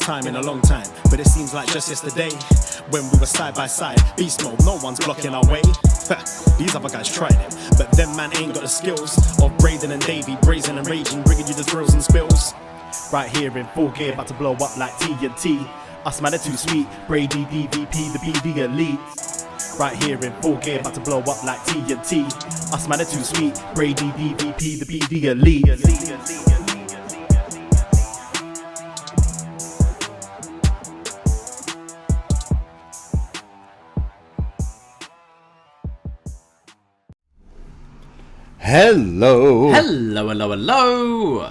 first time in a long time, but it seems like just yesterday when we were side by side. Beast mode, no one's blocking our way. These other guys tried it, but them man ain't got the skills of Braden and Davie, brazen and raging, bringing you the thrills and spills. Right here in full gear, about to blow up like TNT. Us man are too sweet, Brady, DVP, the BDElite. Right here in full gear, about to blow up like TNT. Us man are too sweet, Brady, DVP, the BDElite. Hello.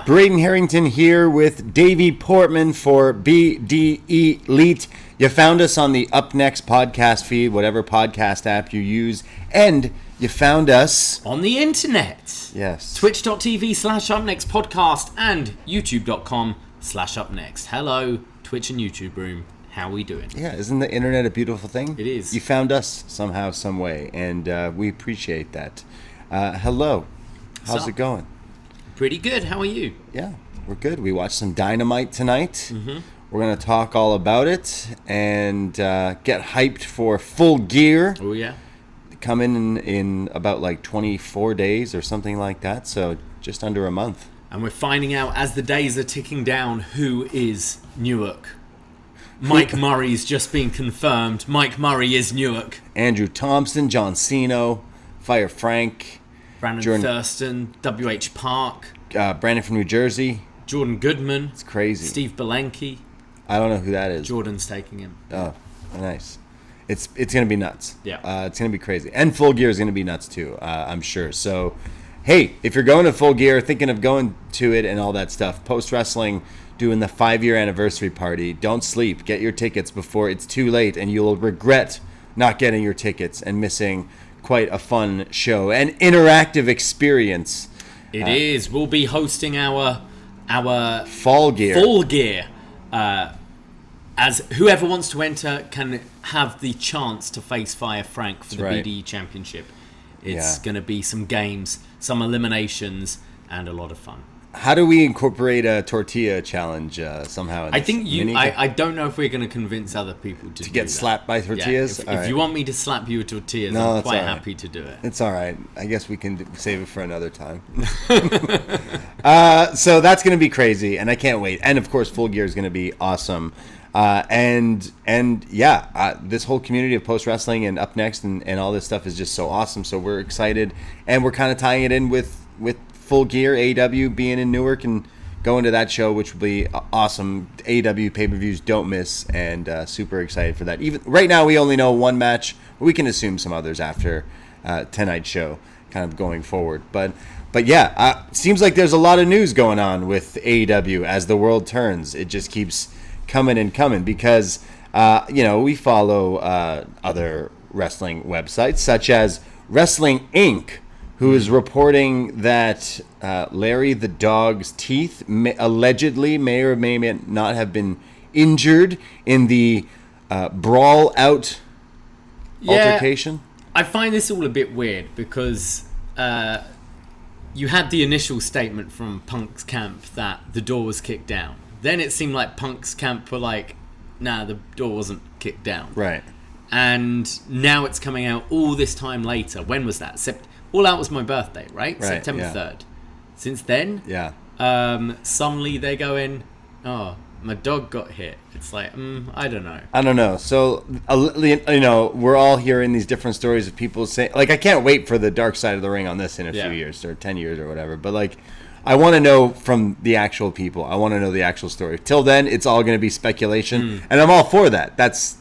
Braden Herrington here with Davie Portman for BDElite. You found us on the Up Next podcast feed, whatever podcast app you use, and you found us on the internet. Yes. Twitch.tv/UpNextPodcast and YouTube.com/UpNext. Hello, Twitch and YouTube room. How we doing? Yeah, isn't the internet a beautiful thing? It is. You found us somehow, some way, and we appreciate that. Hello. How's it going? Pretty good. How are you? Yeah, we're good. We watched some Dynamite tonight. Mm-hmm. We're going to talk all about it and get hyped for Full Gear. Oh, yeah. Coming in about like 24 days or something like that. So just under a month. And we're finding out as the days are ticking down who is Newark. Mike Murray's just been confirmed. Mike Murray is Newark. Andrew Thompson, John Cena, Fire Frank, Brandon Thurston, W.H. Park, Brandon from New Jersey, Jordan Goodman. It's crazy. Steve Belenke. I don't know who that is. Jordan's taking him. Oh, nice. It's going to be nuts. Yeah. It's going to be crazy. And Full Gear is going to be nuts too, I'm sure. So, hey, if you're going to Full Gear, thinking of going to it and all that stuff, Post Wrestling doing the 5-year anniversary party, don't sleep. Get your tickets before it's too late, and you'll regret not getting your tickets and missing quite a fun show, an interactive experience. It is. We'll be hosting our Fall Gear. As whoever wants to enter can have the chance to face Fire Frank for the BDE Championship. It's going to be some games, some eliminations, and a lot of fun. How do we incorporate a tortilla challenge somehow? I think I don't know if we're going to convince other people to get slapped by tortillas. Yeah, if you want me to slap you with tortillas, I'm quite happy to do it. It's all right. I guess we can save it for another time. So that's going to be crazy, and I can't wait. And of course, Full Gear is going to be awesome. This whole community of Post Wrestling and Up Next and all this stuff is just so awesome. So we're excited, and we're kind of tying it in with Full Gear, AEW being in Newark and going to that show, which will be awesome. AEW pay-per-views, don't miss, and super excited for that. Even right now, we only know one match. We can assume some others after tonight's show, kind of going forward. But yeah, seems like there's a lot of news going on with AEW as the world turns. It just keeps coming and coming because we follow other wrestling websites such as Wrestling Inc., who is reporting that Larry the Dog's teeth allegedly may or may not have been injured in the brawl-out altercation. I find this all a bit weird because you had the initial statement from Punk's camp that the door was kicked down. Then it seemed like Punk's camp were like, nah, the door wasn't kicked down. Right. And now it's coming out all this time later. When was that? All Out was my birthday, right? September 3rd. Since then, suddenly they're going, oh, my dog got hit. It's like, I don't know. So, we're all hearing these different stories of people saying, like, I can't wait for the dark side of the ring on this in a few years or 10 years or whatever. But, like, I want to know from the actual people. I want to know the actual story. Till then, it's all going to be speculation. And I'm all for that. That's,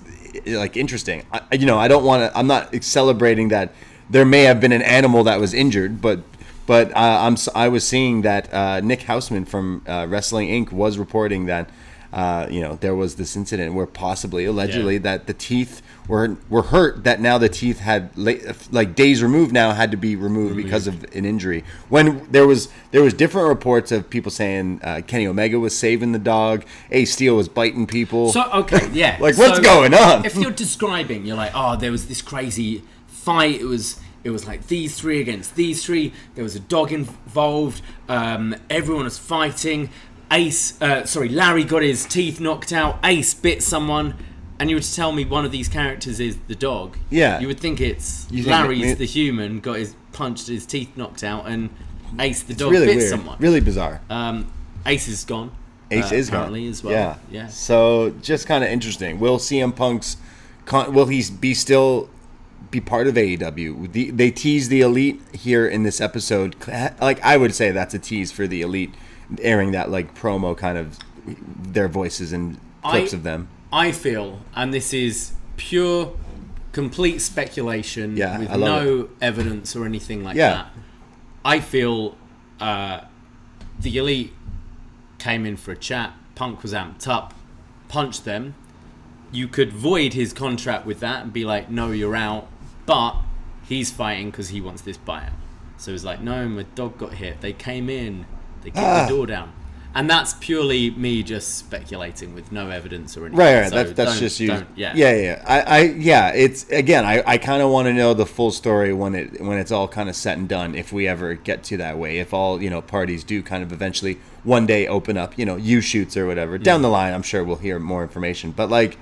like, interesting. I'm not celebrating that there may have been an animal that was injured, but I was seeing that Nick Hausman from Wrestling Inc. was reporting that there was this incident where possibly, allegedly, that the teeth were hurt. That now the teeth had like days removed now had to be removed because of an injury. When there was different reports of people saying Kenny Omega was saving the dog, Ace Steel was biting people. So okay, yeah, like what's going on? If you're describing, you're like, oh, there was this crazy fight. It was like these three against these three. There was a dog involved. Everyone was fighting. Larry got his teeth knocked out, Ace bit someone, and you were to tell me one of these characters is the dog, you would think it's Larry's the human, punched his teeth knocked out, and Ace the dog bit someone. Really bizarre. Ace is gone. Ace is apparently gone as well. Yeah. So just kind of interesting. Will CM Punk's will he be part of AEW? They tease the Elite here in this episode. Like, I would say that's a tease for the Elite, airing that like promo kind of their voices and clips of them. I feel, and this is pure, complete speculation with no evidence or anything like that. I feel the Elite came in for a chat. Punk was amped up, punched them. You could void his contract with that and be like, no, you're out. But he's fighting because he wants this buyout. So he's like, no, my dog got hit. They came in. They kicked the door down. And that's purely me just speculating with no evidence or anything. Right. So that's just you. It's again. I kind of want to know the full story when it's all kind of said and done. If we ever get to that way, if all parties do kind of eventually one day open up, U-shoots or whatever down the line, I'm sure we'll hear more information. But like,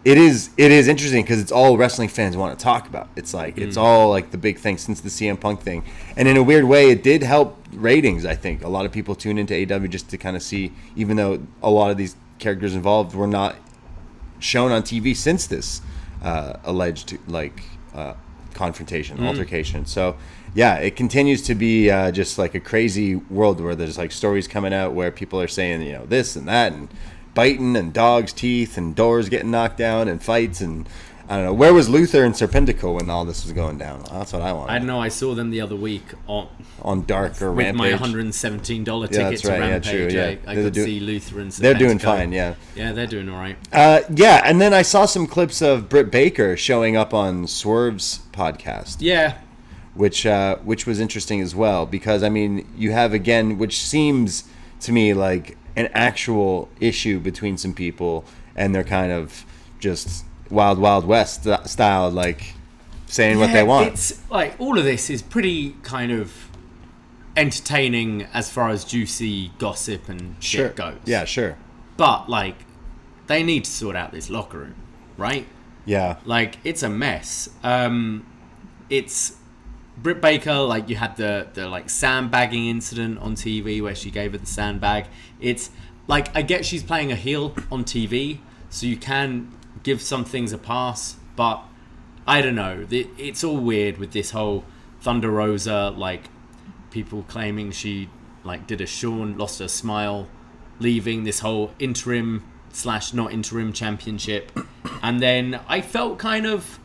it is interesting because it's all wrestling fans want to talk about. It's like it's all like the big thing since the CM Punk thing, and in a weird way, it did help ratings. I think a lot of people tune into AEW just to kind of see, even though a lot of these characters involved were not shown on TV since this alleged confrontation, altercation. So yeah, it continues to be just like a crazy world where there's like stories coming out where people are saying this and that and biting and dogs' teeth and doors getting knocked down and fights and I don't know. Where was Luther and Serpentico when all this was going down? That's what I want. I don't know. I saw them the other week on Dark or with Rampage. my $117 ticket to Rampage. Yeah. I could see Luther and Serpentico. They're doing fine, yeah. Yeah, they're doing all right. And then I saw some clips of Britt Baker showing up on Swerve's podcast. Yeah. Which was interesting as well because, I mean, you have, again, which seems to me like an actual issue between some people and they're kind of just Wild Wild West style, like saying what they want. It's like all of this is pretty kind of entertaining as far as juicy gossip and shit goes. Yeah, sure. But like, they need to sort out this locker room, right? Yeah. Like, it's a mess. It's Britt Baker, like you had the like sandbagging incident on TV where she gave her the sandbag. It's like, I get she's playing a heel on TV, so you can give some things a pass, but I don't know. It's all weird with this whole Thunder Rosa, like people claiming she like did a Shawn, lost her smile, leaving this whole interim / not interim championship, and then I felt kind of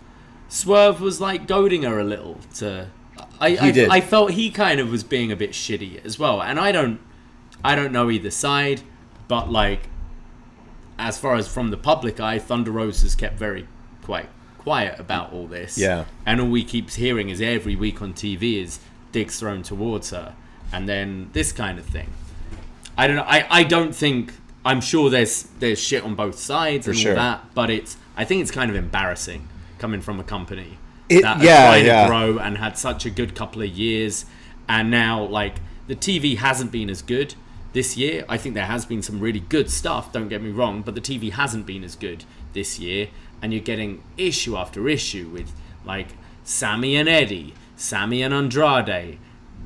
Swerve was like goading her a little to. I felt he kind of was being a bit shitty as well, and I don't know either side, but like, as far as from the public eye, Thunder Rosa's kept very quite quiet about all this. Yeah. And all we keep hearing is every week on TV is digs thrown towards her, and then this kind of thing. I don't know. I don't think. I'm sure there's shit on both sides and all that, but I think it's kind of embarrassing coming from a company that tried to grow and had such a good couple of years, and now like the TV hasn't been as good this year. I think there has been some really good stuff, don't get me wrong, but the TV hasn't been as good this year, and you're getting issue after issue with like Sammy and Eddie, Sammy and Andrade,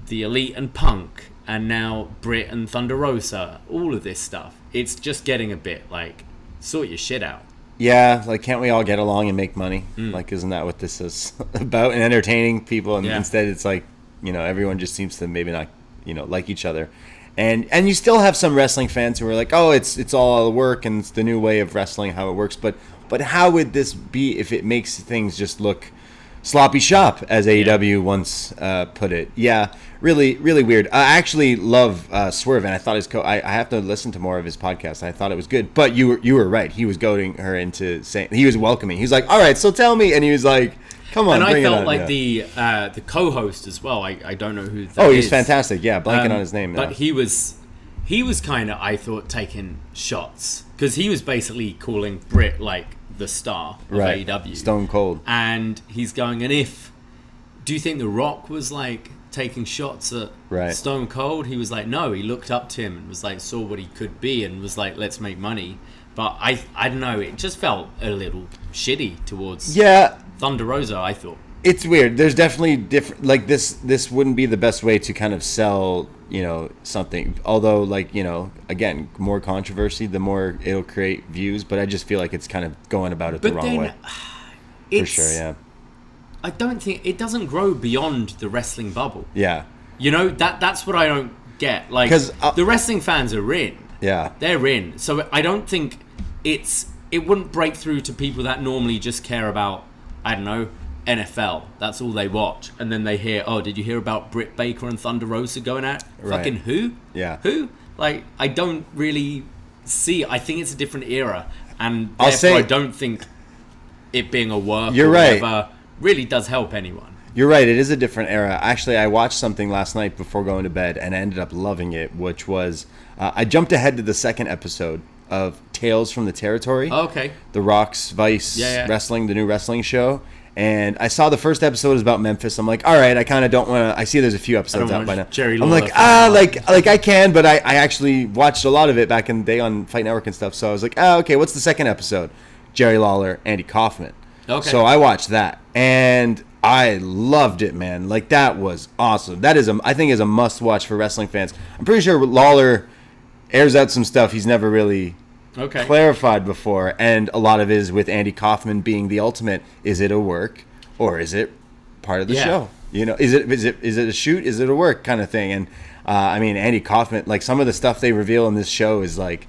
the Elite and Punk, and now Britt and Thunder Rosa, all of this stuff. It's just getting a bit like, sort your shit out. Yeah, like, can't we all get along and make money? Like, isn't that what this is about? And entertaining people, and instead it's like, everyone just seems to maybe not, like each other. And you still have some wrestling fans who are like, oh, it's all work and it's the new way of wrestling, how it works. But how would this be if it makes things just look sloppy shop, as AEW once put it? Yeah, really, really weird. I actually love Swerve, and I thought I have to listen to more of his podcast. I thought it was good, but you were right. He was goading her into saying, he was welcoming. He was like, all right, so tell me, and he was like, come on, and bring I felt it on. like the co-host as well. I don't know who that is. Oh, he's fantastic. Yeah, blanking on his name now. But he was kind of, I thought, taking shots because he was basically calling Britt like the star of AEW, Stone Cold, and he's going, and if do you think The Rock was like taking shots at Stone Cold? He was like, no, he looked up to him and was like, saw what he could be and was like, let's make money. But I don't know, it just felt a little shitty towards Thunder Rosa, I thought. It's weird. There's definitely different, like this wouldn't be the best way to kind of sell, something. Although, like, again, more controversy, the more it'll create views, but I just feel like it's kind of going about it the wrong way. For sure, yeah. I don't think it doesn't grow beyond the wrestling bubble. Yeah. That's what I don't get. Like, the wrestling fans are in. Yeah. They're in. So I don't think it wouldn't break through to people that normally just care about, I don't know, NFL. That's all they watch. And then they hear, oh, did you hear about Britt Baker and Thunder Rosa going at? Fucking who? Yeah. Who? Like, I don't really see. I think it's a different era. And therefore I don't think it being a work or whatever really does help anyone. You're right. It is a different era. Actually, I watched something last night before going to bed and I ended up loving it, which was I jumped ahead to the second episode of Tales from the Territory. Oh, okay. The Rock's Vice Wrestling, the new wrestling show. And I saw the first episode was about Memphis. I'm like, all right, I kind of don't want to. I see there's a few episodes out by now. I'm like, like I can, but I actually watched a lot of it back in the day on Fight Network and stuff. So I was like, okay, what's the second episode? Jerry Lawler, Andy Kaufman. Okay. So I watched that, and I loved it, man. Like, that was awesome. That is, I think, is a must-watch for wrestling fans. I'm pretty sure Lawler airs out some stuff he's never really clarified before, and a lot of it is with Andy Kaufman being the ultimate. Is it a work or is it part of the show? Is it a shoot? Is it a work kind of thing? And I mean, Andy Kaufman, like, some of the stuff they reveal in this show is like,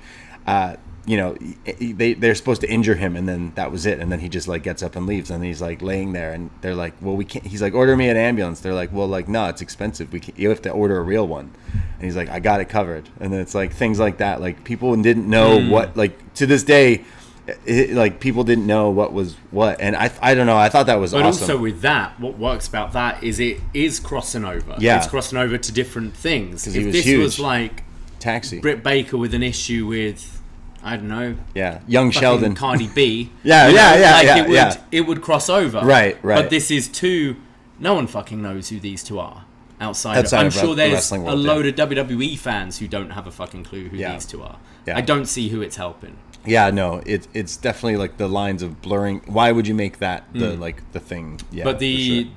they're supposed to injure him, and then that was it, and then he just like gets up and leaves, and he's like laying there, and they're like, well, we can't. He's like, order me an ambulance. They're like, well, like, no, it's expensive. You have to order a real one. And he's like, I got it covered. And then it's like things like that. Like, people didn't know what, like, to this day, like, people didn't know what was what, and I don't know. I thought that was awesome. But also with that, what works about that is it is crossing over. Yeah, it's crossing over to different things. If this was like Taxi, Britt Baker with an issue with, I don't know. Yeah, Young Sheldon, Cardi B. It would cross over. Right. But this is two. No one fucking knows who these two are outside. I'm sure there's a load of WWE fans who don't have a fucking clue who these two are. Yeah. I don't see who it's helping. Yeah, no, it's definitely like the lines of blurring. Why would you make that the thing? Yeah, but the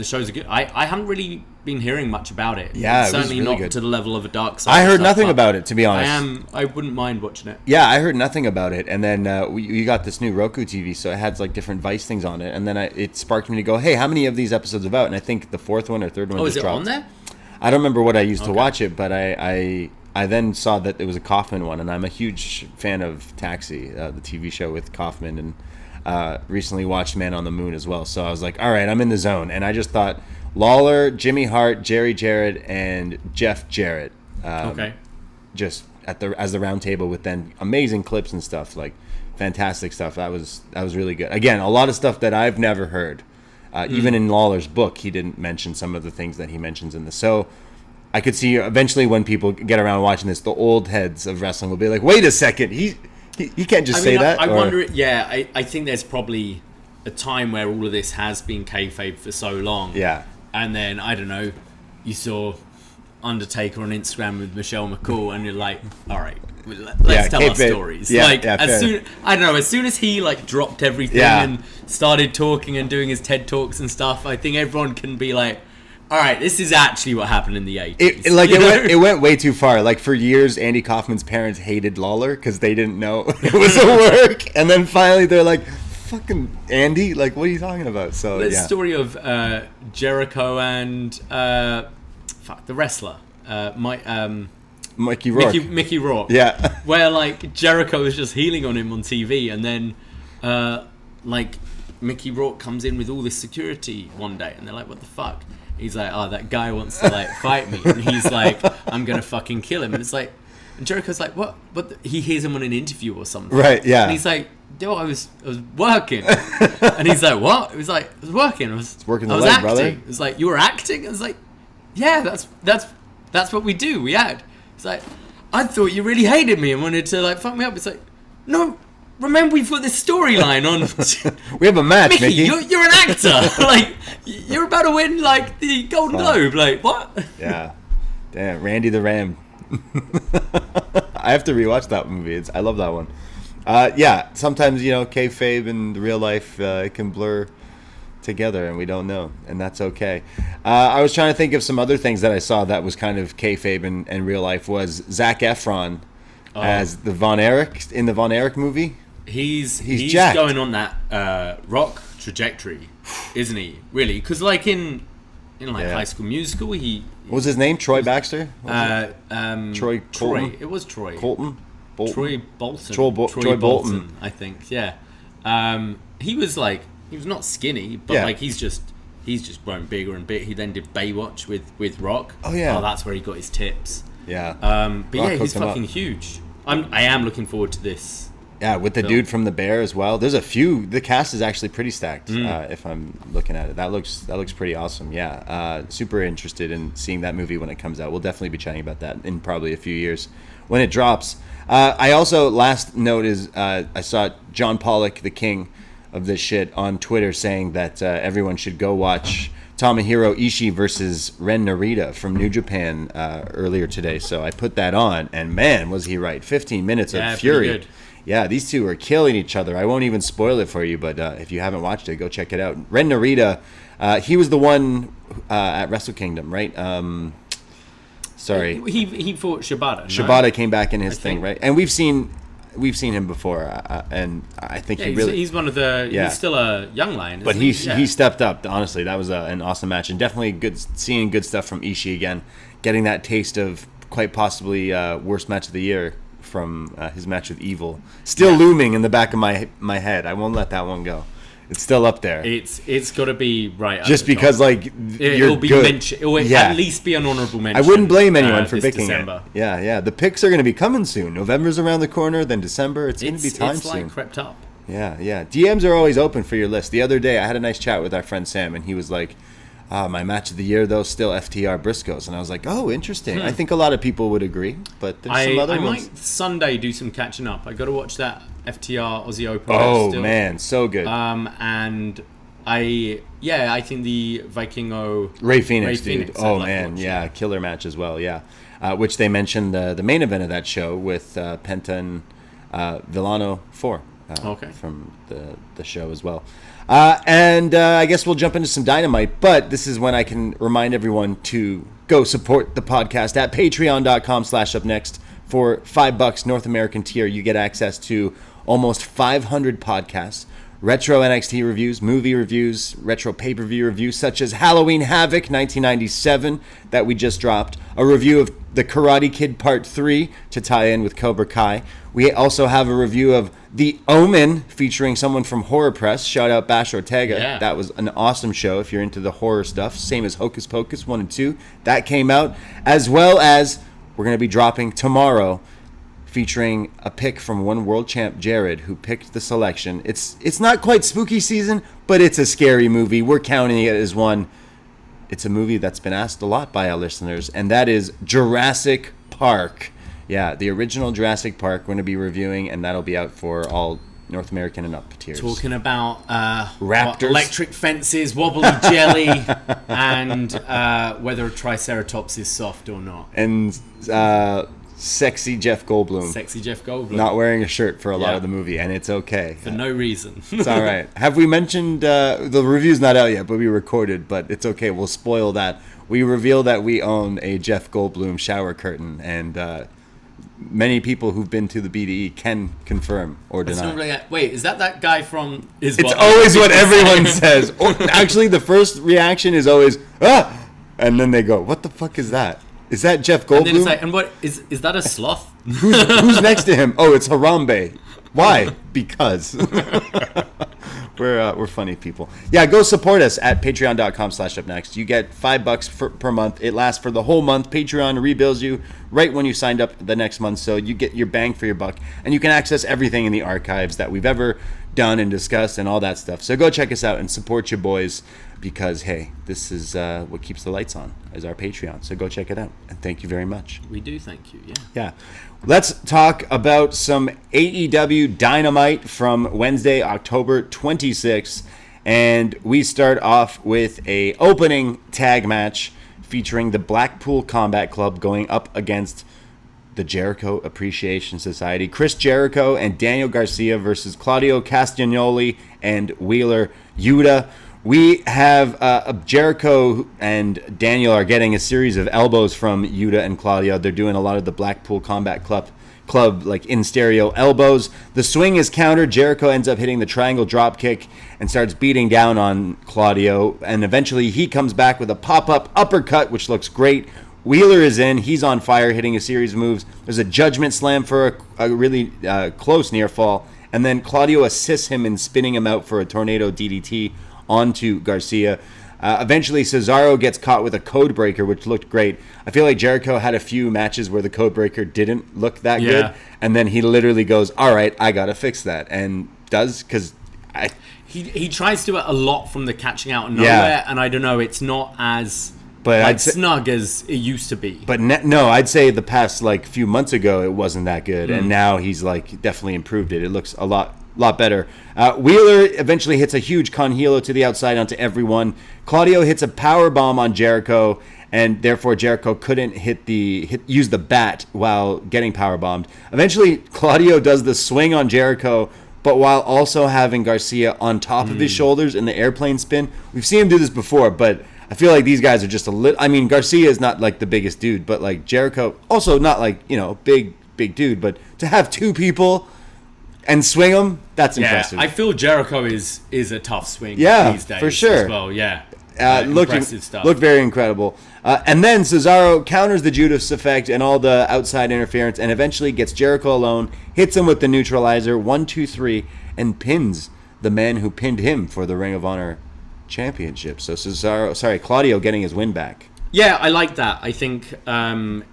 shows are good. I haven't really been hearing much about it. Yeah, it's certainly really not good. To the level of a Dark Side. I heard nothing about it, to be honest. I wouldn't mind watching it. Yeah, I heard nothing about it, and then you got this new Roku TV, so it had like different Vice things on it, and then it sparked me to go, hey, how many of these episodes about? And I think the fourth one or third one just dropped. Oh, is it on there? I don't remember what I used to watch it, but I then saw that it was a Kaufman one, and I'm a huge fan of Taxi, the TV show with Kaufman, and recently watched Man on the Moon as well. So I was like, all right, I'm in the zone. And I just thought Lawler, Jimmy Hart, Jerry Jarrett, and Jeff Jarrett. Just as the round table with then amazing clips and stuff, like fantastic stuff. That was really good. Again, a lot of stuff that I've never heard. Even in Lawler's book, he didn't mention some of the things that he mentions in this. So I could see eventually when people get around watching this, the old heads of wrestling will be like, wait a second, he can't just say that. I wonder, I think there's probably a time where all of this has been kayfabe for so long. Yeah. And then, I don't know, you saw Undertaker on Instagram with Michelle McCool, and you're like, all right, let's tell our stories. Yeah, like, as soon as he like dropped everything and started talking and doing his TED Talks and stuff, I think everyone can be like, all right, this is actually what happened in the 80s. It went way too far. Like, for years, Andy Kaufman's parents hated Lawler because they didn't know it was a work. And then finally they're like, fucking Andy? Like, what are you talking about? So, the story of Jericho and the wrestler, Mickey Rourke. Mickey Rourke. Yeah. Where, like, Jericho was just healing on him on TV, and then, Mickey Rourke comes in with all this security one day, and they're like, what the fuck? He's like, oh, that guy wants to, like, fight me. And he's like, I'm going to fucking kill him. And it's like, and Jericho's like, what? But he hears him on an interview or something. Right, yeah. And he's like, yo, I was working. And he's like, what? It was like, I was working. I was acting. Brother. It was like, you were acting? I was like, yeah, that's what we do. We act. It's like, I thought you really hated me and wanted to, like, fuck me up. It's like, no, remember we've got this storyline on. We have a match, Mickey. You're an actor. Like, you're about to win like the Golden Globe. Like, what? Yeah. Damn, Randy the Ram. I have to rewatch that movie. I love that one. Yeah, sometimes, kayfabe and real life it can blur together, and we don't know, and that's okay. I was trying to think of some other things that I saw that was kind of kayfabe and real life. Was Zac Efron as the Von Erich in the Von Erich movie? He's jacked. Going on that rock trajectory, isn't he? Really? Because like in High School Musical, what was his name? Troy Baxter? Troy. It was Troy. Bolton? Troy Bolton. Troy Bolton, I think. Yeah. He was not skinny, but he's just grown bigger and bigger. He then did Baywatch with Rock. Oh yeah. Oh, that's where he got his tips. Yeah. But Rock he's fucking huge. I am looking forward to this. Yeah, with the dude from The Bear as well. There's a few. The cast is actually pretty stacked. If I'm looking at it, that looks pretty awesome. Yeah, super interested in seeing that movie when it comes out. We'll definitely be chatting about that in probably a few years when it drops. I also, last note is I saw John Pollock, the king of this shit, on Twitter saying that everyone should go watch Tomohiro Ishii versus Ren Narita from New Japan earlier today. So I put that on, and man, was he right. 15 minutes of fury. Good. Yeah, these two are killing each other. I won't even spoil it for you, but if you haven't watched it, go check it out. Ren Narita, he was the one at Wrestle Kingdom, right? Sorry. He fought Shibata. Shibata came back in his thing, right? And we've seen him before, and I think he's one of the. Yeah. He's still a young lion, but he stepped up. Honestly, that was an awesome match, and definitely seeing good stuff from Ishii again, getting that taste of quite possibly worst match of the year from his match with Evil, still looming in the back of my head. I won't let that one go. It's still up there. It's got to be right. Just because it'll be mentioned. It will at least be an honorable mention. I wouldn't blame anyone for picking December. it. Yeah. The picks are going to be coming soon. November's around the corner, then December. It's going to be time soon. It's crept up. Yeah. DMs are always open for your list. The other day, I had a nice chat with our friend Sam, and he was like, my match of the year, though, still FTR Briscoes. And I was like, oh, interesting. I think a lot of people would agree, but there's some other ones. I might Sunday do some catching up. I got to watch that FTR Aussie Open. Oh, man, so good. And I think the Vikingo... Ray Phoenix, dude. Oh, man, yeah, killer match as well, yeah. Which they mentioned the main event of that show with Penta and Villano 4 from the show as well. And I guess we'll jump into some Dynamite, but this is when I can remind everyone to go support the podcast at patreon.com/upnext. For $5 North American tier, you get access to almost 500 podcasts, retro NXT reviews, movie reviews, retro pay-per-view reviews, such as Halloween Havoc 1997 that we just dropped, a review of The Karate Kid Part 3 to tie in with Cobra Kai. We also have a review of The Omen featuring someone from Horror Press. Shout out Bash Ortega. Yeah. That was an awesome show if you're into the horror stuff. Same as Hocus Pocus 1 and 2. That came out. As well as we're going to be dropping tomorrow featuring a pick from one world champ, Jared, who picked the selection. It's not quite spooky season, but it's a scary movie. We're counting it as one. It's a movie that's been asked a lot by our listeners, and that is Jurassic Park. Yeah, the original Jurassic Park we're going to be reviewing, and that'll be out for all North American and up tiers. Talking about raptors, electric fences, wobbly jelly, and whether a Triceratops is soft or not. And sexy Jeff Goldblum. Not wearing a shirt for a lot of the movie, and it's okay. For no reason. It's all right. Have we mentioned, the review's not out yet, but we recorded, but it's okay. We'll spoil that. We reveal that we own a Jeff Goldblum shower curtain, and many people who've been to the BDE can confirm or deny. Wait, is that guy from... It's always what everyone says. Or, actually, the first reaction is always, ah! And then they go, what the fuck is that? Is that Jeff Goldblum? And then it's like, and what is that a sloth? Who's next to him? Oh, it's Harambe. Why? Because we're funny people. Yeah, go support us at patreon.com/upnext. You get $5 per month. It lasts for the whole month. Patreon rebills you right when you signed up the next month, so you get your bang for your buck, and you can access everything in the archives that we've ever done and discussed and all that stuff. So go check us out and support your boys because, hey, this is what keeps the lights on is our Patreon. So go check it out. And thank you very much. We do thank you, yeah. Yeah. Let's talk about some AEW Dynamite from Wednesday, October 26th. And we start off with a opening tag match featuring the Blackpool Combat Club going up against the Jericho Appreciation Society. Chris Jericho and Daniel Garcia versus Claudio Castagnoli and Wheeler Yuta. We have Jericho and Daniel are getting a series of elbows from Yuta and Claudio. They're doing a lot of the Blackpool Combat Club like in stereo elbows. The swing is countered. Jericho ends up hitting the triangle drop kick and starts beating down on Claudio. And eventually he comes back with a pop-up uppercut, which looks great. Wheeler is in. He's on fire, hitting a series of moves. There's a judgment slam for a really close near fall. And then Claudio assists him in spinning him out for a tornado DDT onto Garcia. Eventually, Cesaro gets caught with a code breaker, which looked great. I feel like Jericho had a few matches where the code breaker didn't look that good. And then he literally goes, all right, I got to fix that. And does, because He tries to do it a lot from the catching out of nowhere. And I don't know, it's not as snug as it used to be. But no, I'd say the past few months ago, it wasn't that good. And now he's definitely improved it. It looks a lot better. Wheeler eventually hits a huge con hilo to the outside onto everyone. Claudio hits a power bomb on Jericho, and therefore Jericho couldn't use the bat while getting power bombed. Eventually, Claudio does the swing on Jericho, but while also having Garcia on top of his shoulders in the airplane spin. We've seen him do this before, but I feel like these guys are just a little. I mean, Garcia is not the biggest dude, but Jericho also not big dude, but to have two people and swing them, that's impressive. I feel Jericho is a tough swing these days for sure. as well. Yeah, impressive stuff. Looked very incredible. And then Cesaro counters the Judas effect and all the outside interference, and eventually gets Jericho alone, hits him with the neutralizer, 1, 2, 3, and pins the man who pinned him for the Ring of Honor Championship. So Claudio getting his win back. Yeah, I like that. I think Claudio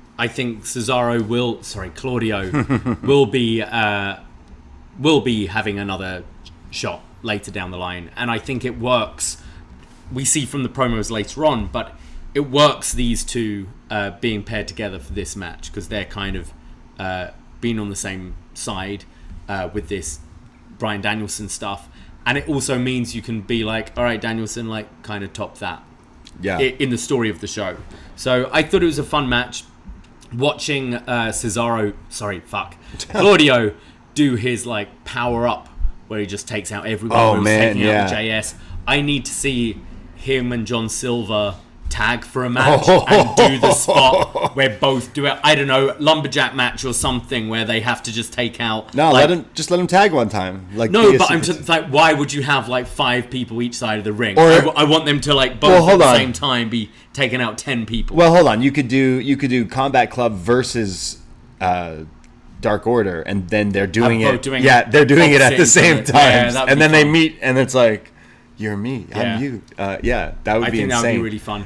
will be having another shot later down the line, and I think it works. We see from the promos later on, but it works these two being paired together for this match because they're kind of being on the same side with this Bryan Danielson stuff, and it also means you can be all right, Danielson, kind of top that in the story of the show. So I thought it was a fun match. Watching Claudio do his power up where he just takes out everyone taking out the JS. I need to see him and John Silver tag for a match and do the spot where both do it. I don't know, lumberjack match or something where they have to just take out. No, let him tag one time. No, but I'm just why would you have 5 people each side of the ring? I want them to both at the same time be taking out 10 people. Well, hold on. You could do Combat Club versus Dark Order, and then they're doing it. They're doing it at the same time, and then they meet, and it's you're me, I'm you. That would be insane. I think that would be really fun.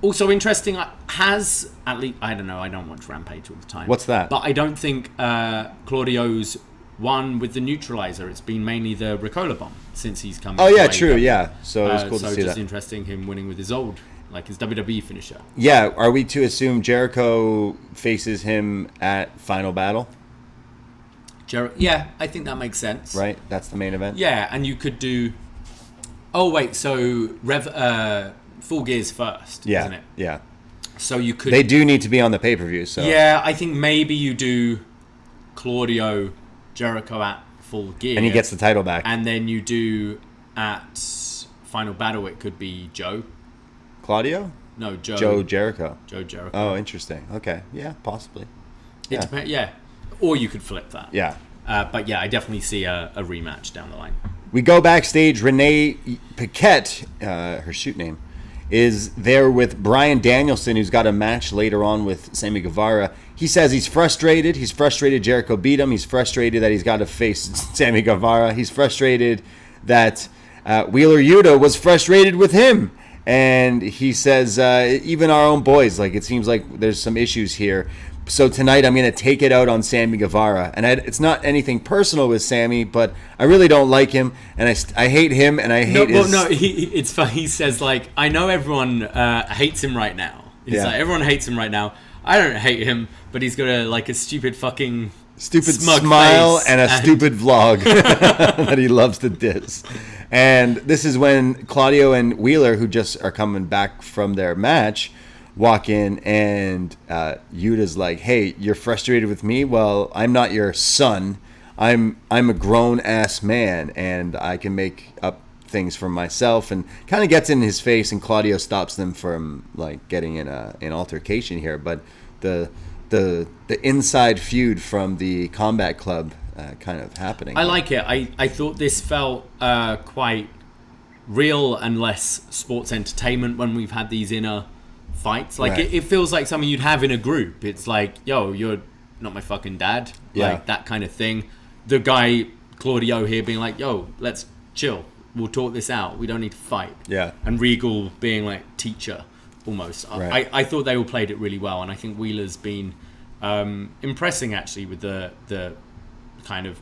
Also interesting, has at least I don't know. I don't watch Rampage all the time. What's that? But I don't think Claudio's won with the neutralizer. It's been mainly the Ricola bomb since he's come. Oh yeah, true. Yeah, so it's cool to see that. So just interesting him winning with his old. His WWE finisher. Yeah, are we to assume Jericho faces him at Final Battle? Yeah, I think that makes sense. Right, that's the main event. Yeah, and you could do. Oh wait, so Full Gear's first, isn't it? Yeah. So you could. They do need to be on the pay-per-view. So yeah, I think maybe you do Claudio Jericho at Full Gear, and he gets the title back, and then you do at Final Battle. It could be Joe. Claudio? No, Joe. Joe Jericho. Oh, interesting. Okay. Yeah, possibly. It depends. Yeah. Or you could flip that. Yeah. But yeah, I definitely see a rematch down the line. We go backstage. Renee Paquette, her shoot name, is there with Bryan Danielson, who's got a match later on with Sammy Guevara. He says he's frustrated. He's frustrated Jericho beat him. He's frustrated that he's got to face Sammy Guevara. He's frustrated that Wheeler Yuta was frustrated with him. And he says, even our own boys, it seems like there's some issues here. So tonight I'm going to take it out on Sammy Guevara. And it's not anything personal with Sammy, but I really don't like him. And I hate him, and I hate his... Well, no, it's funny. He says, like, I know everyone hates him right now. He's like, everyone hates him right now. I don't hate him, but he's got a stupid fucking... Stupid smug smile face and a stupid vlog that he loves to diss. And this is when Claudio and Wheeler, who just are coming back from their match, walk in, and Yuta's like, "Hey, you're frustrated with me? Well, I'm not your son. I'm a grown ass man, and I can make up things for myself." And kind of gets in his face, and Claudio stops them from like getting in an altercation here. But the inside feud from the Combat Club kind of happening. I like it. I thought this felt quite real and less sports entertainment when we've had these inner fights. Like, right. it feels like something you'd have in a group. It's like, yo, you're not my fucking dad. Yeah. Like, that kind of thing. The guy, Claudio here, being like, yo, let's chill. We'll talk this out. We don't need to fight. Yeah. And Regal being like teacher, almost. Right. I thought they all played it really well. And I think Wheeler's been impressing, actually, with the kind of,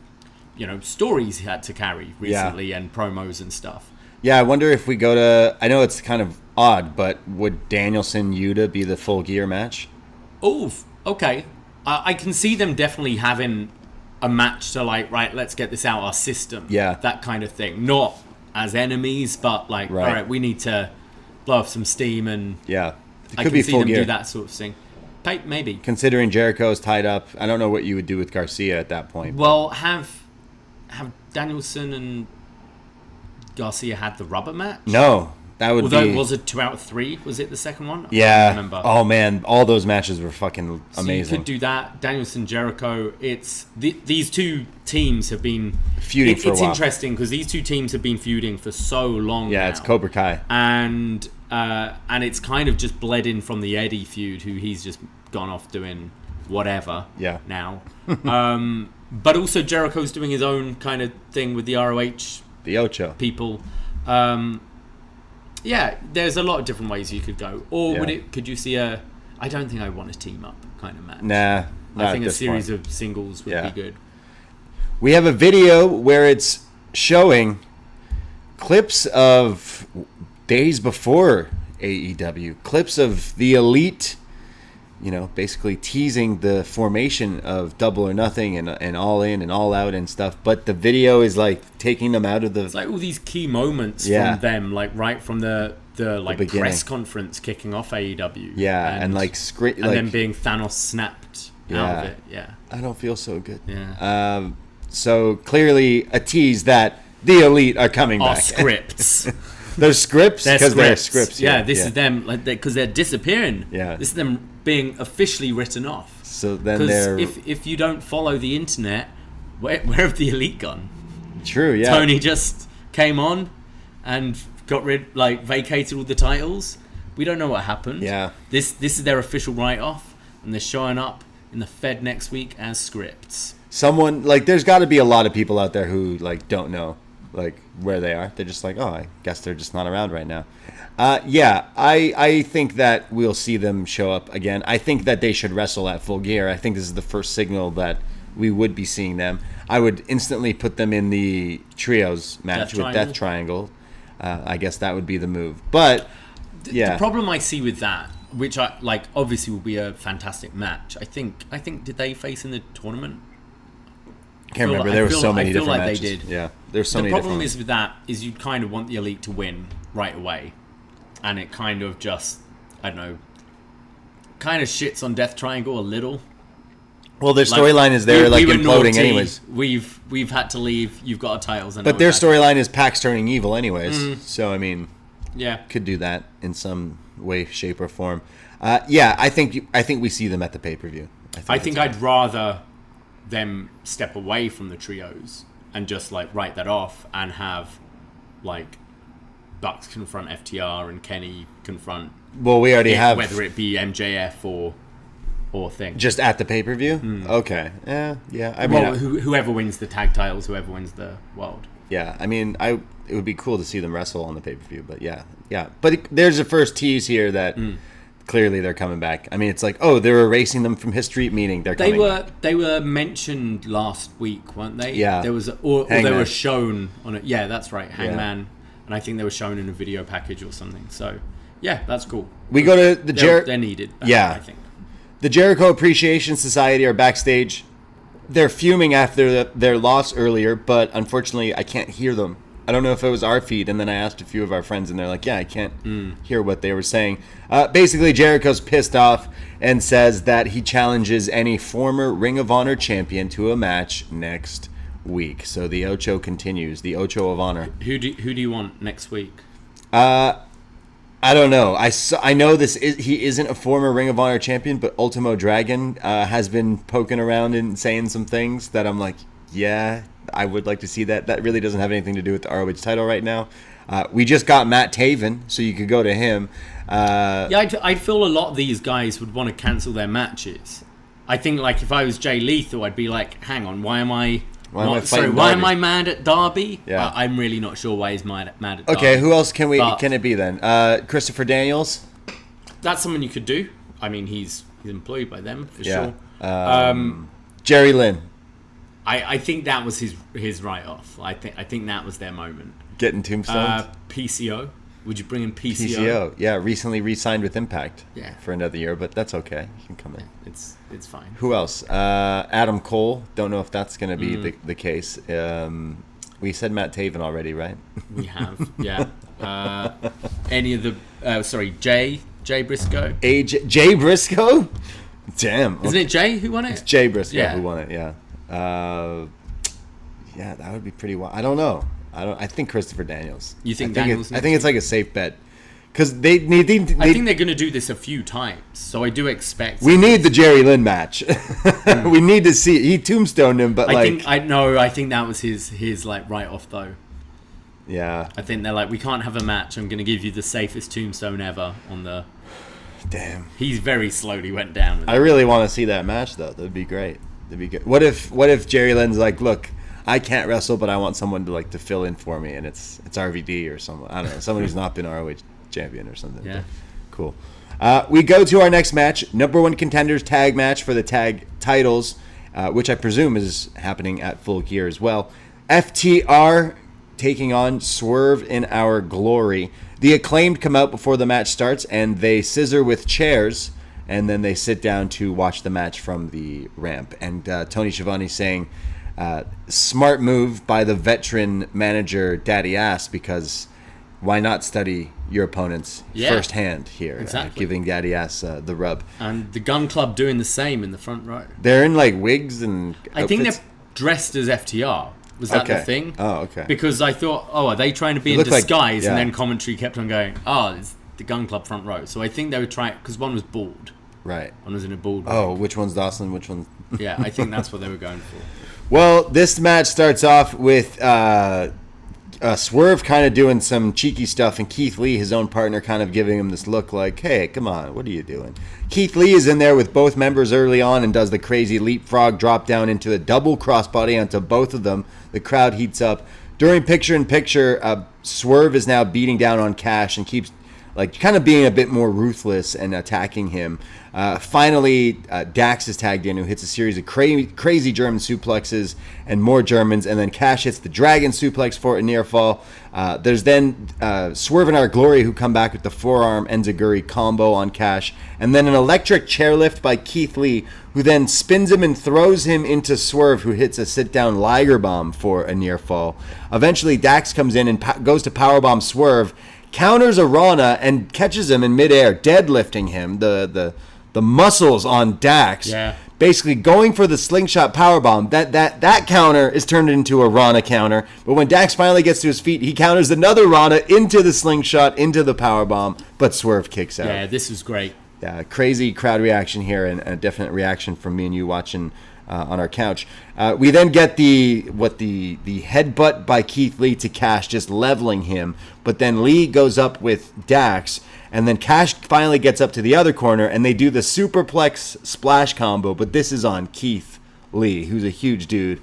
stories he had to carry recently and promos and stuff. Yeah, I wonder if we go to... I know it's kind of odd, but would Danielson-Yuta be the Full Gear match? Oh, okay. I can see them definitely having a match to, like, right, let's get this out our system. Yeah. That kind of thing. Not as enemies, but, like, right. All right, we need to blow off some steam and... Yeah. It I could can be see Full them Gear. do that sort of thing. Maybe. Considering Jericho's tied up, I don't know what you would do with Garcia at that point. Well, have Danielson and Garcia had the rubber match? No, that would Although, be... was it 2 out of 3? Was it the second one? Yeah. I can't remember. Oh, man. All those matches were fucking So amazing. you could do that. Danielson, Jericho. It's these two teams have been feuding for a while. It's interesting because these two teams have been feuding for so long now. Yeah, it's Cobra Kai. And it's kind of just bled in from the Eddie feud, who he's just gone off doing whatever now. But also Jericho's doing his own kind of thing with the ROH The Ocho people. Yeah, there's a lot of different ways you could go. Or could you see I don't think I want a team up kind of match. Nah, I think a series of singles would be good. We have a video where it's showing clips of days before AEW, clips of the Elite, basically teasing the formation of Double or Nothing and All In and All Out and stuff. But the video is like taking them out of the... It's like all these key moments from them, like right from the press conference kicking off AEW. Yeah, and like then being Thanos snapped out of it. Yeah, I don't feel so good. Yeah. So clearly a tease that the Elite are coming back. Scripts. They're scripts because they're scripts. Yeah, this is them because they're disappearing. Yeah, this is them being officially written off. So then they're... if you don't follow the internet, where have the Elite gone? True. Yeah. Tony just came on and got vacated all the titles. We don't know what happened. Yeah. This is their official write-off, and they're showing up in the Fed next week as scripts. Someone there's got to be a lot of people out there who don't know where they are. They're just like, oh, I guess they're just not around right now. I think that we'll see them show up again. I think that they should wrestle at Full Gear. I think this is the first signal that we would be seeing them. I would instantly put them in the trios match with Death Triangle. I guess that would be the move. But the problem I see with that, which I obviously will be a fantastic match. I think did they face in the tournament? I can't remember. There were so many different matches. They did. Yeah, there's so many different. The problem is with that is you kind of want the Elite to win right away, and it kind of just kind of shits on Death Triangle a little. Well, their storyline is they're imploding anyways. We've had to leave. You've got our titles, but their storyline is Pax turning evil anyways. So I mean, could do that in some way, shape, or form. I think we see them at the pay-per-view. I think I'd rather them step away from the trios and just write that off and have Bucks confront FTR and Kenny confront. Well, we already have, whether it be MJF or thing. Just at the pay-per-view? Okay. Yeah. I mean, whoever wins the tag titles, whoever wins the world. Yeah. I mean, it would be cool to see them wrestle on the pay-per-view, but yeah. But there's a first tease here that clearly they're coming back. I mean, it's like, oh, they're erasing them from history, meaning they're coming back. They were mentioned last week, weren't they? Yeah. There was, or they were shown on it. Yeah, that's right, Hangman. Yeah. And I think they were shown in a video package or something. So, yeah, that's cool. We go to the they're needed back, I think. The Jericho Appreciation Society are backstage. They're fuming after their loss earlier, but unfortunately, I can't hear them. I don't know if it was our feed, and then I asked a few of our friends, and they're like, yeah, I can't hear what they were saying. Basically, Jericho's pissed off and says that he challenges any former Ring of Honor champion to a match next week. So the Ocho continues, the Ocho of Honor. Who do you want next week? I don't know. I know he isn't a former Ring of Honor champion, but Ultimo Dragon has been poking around and saying some things that I'm like, yeah, I would like to see that. That really doesn't have anything to do with the ROH title right now. We just got Matt Taven, so you could go to him. I feel a lot of these guys would want to cancel their matches. I think, like, if I was Jay Lethal, I'd be like, hang on, why am I mad at Darby? Yeah. I'm really not sure why he's mad at Darby. Okay, who else can it be then? Christopher Daniels? That's someone you could do. I mean, he's employed by them, for sure. Jerry Lynn. I think that was his write-off. I think that was their moment. Getting tombstones? PCO. Would you bring in PCO? PCO, yeah. Recently re-signed with Impact for another year, but that's okay. He can come in. It's fine. Who else? Adam Cole. Don't know if that's going to be the case. We said Matt Taven already, right? We have, yeah. Any of the... Jay Briscoe? Jay Briscoe? Damn. Isn't it Jay who won it? It's Jay Briscoe who won it, yeah. That would be pretty wild. I don't know. I think Christopher Daniels. You think Daniels? I think it's like a safe bet because they I think they're going to do this a few times, so I do expect. We need the Jerry Lynn match. We need to see. He tombstoned him, but I think that was his like write off though. Yeah. I think they're like, we can't have a match. I'm going to give you the safest tombstone ever on the. Damn. He's very slowly went down. With I really want to see that match though. That'd be great. That'd be good. What if Jerry Lynn's like, look, I can't wrestle, but I want someone to fill in for me, and it's RVD or someone. I don't know, someone who's not been ROH champion or something. Yeah, cool. We go to our next match, number one contenders tag match for the tag titles, which I presume is happening at Full Gear as well. FTR taking on Swerve in Our Glory. The Acclaimed come out before the match starts, and they scissor with chairs, and then they sit down to watch the match from the ramp. And Tony Schiavone saying, smart move by the veteran manager Daddy Ass, because why not study your opponents firsthand here? Exactly. Giving Daddy Ass the rub. And the Gun Club doing the same in the front row. They're in like wigs and I think they're dressed as FTR. Was that the thing? Oh, okay. Because I thought, are they trying to be in disguise? And then commentary kept on going, it's the Gun Club front row. So I think they were trying, because one was bald. Right. One was in a bald wig. Oh, which one's Dawson? Which one's... Yeah, I think that's what they were going for. Well, this match starts off with Swerve kind of doing some cheeky stuff, and Keith Lee, his own partner, kind of giving him this look like, hey, come on, what are you doing? Keith Lee is in there with both members early on and does the crazy leapfrog drop down into a double crossbody onto both of them. The crowd heats up. During picture-in-picture, Swerve is now beating down on Cash and keeps kind of being a bit more ruthless and attacking him. Finally, Dax is tagged in, who hits a series of crazy German suplexes and more Germans, and then Cash hits the Dragon suplex for a near fall. There's then Swerve and Our Glory, who come back with the forearm enziguri combo on Cash, and then an electric chairlift by Keith Lee, who then spins him and throws him into Swerve, who hits a sit-down Liger bomb for a near fall. Eventually, Dax comes in and goes to powerbomb Swerve, counters a Rana and catches him in midair, deadlifting him. The muscles on Dax, basically going for the slingshot powerbomb. That counter is turned into a Rana counter. But when Dax finally gets to his feet, he counters another Rana into the slingshot, into the powerbomb. But Swerve kicks out. Yeah, this is great. Yeah, crazy crowd reaction here, and a definite reaction from me and you watching on our couch. We then get the headbutt by Keith Lee to Cash, just leveling him. But then Lee goes up with Dax, and then Cash finally gets up to the other corner, and they do the superplex splash combo. But this is on Keith Lee, who's a huge dude.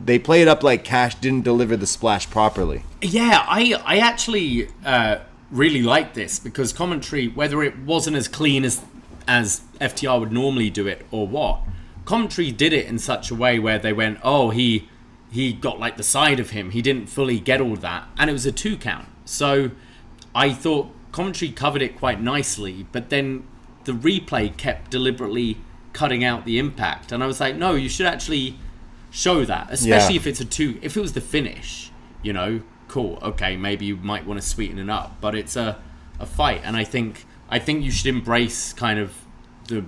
They play it up like Cash didn't deliver the splash properly. Yeah, I actually really liked this because commentary, whether it wasn't as clean as FTR would normally do it or what, commentary did it in such a way where they went, oh, he got like the side of him. He didn't fully get all that. And it was a 2 count. So I thought commentary covered it quite nicely, but then the replay kept deliberately cutting out the impact. And I was like, no, you should actually show that, especially if it's a 2. If it was the finish, you know, cool, okay, maybe you might want to sweeten it up. But it's a fight. And I think you should embrace kind of the...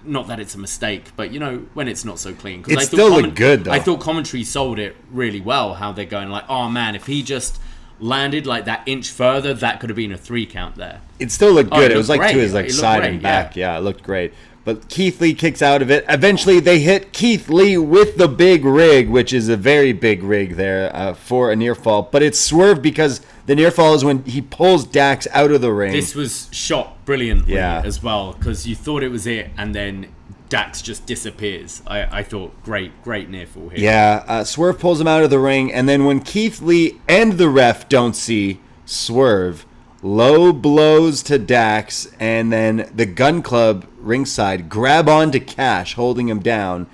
Not that it's a mistake, but, you know, when it's not so clean. It still looked good, though. I thought commentary sold it really well, how they're going like, oh, man, if he just landed like that inch further, that could have been a 3 count there. It still looked good. It was like great. to his like side and back. Yeah, it looked great. But Keith Lee kicks out of it. Eventually, they hit Keith Lee with the big rig, which is a very big rig there for a near fall. But it's swerved because the near fall is when he pulls Dax out of the ring. This was shot brilliantly as well, because you thought it was it, and then Dax just disappears. I thought, great near fall here. Yeah, Swerve pulls him out of the ring, and then when Keith Lee and the ref don't see Swerve, low blows to Dax, and then the Gun Club ringside grab onto Cash, holding him down,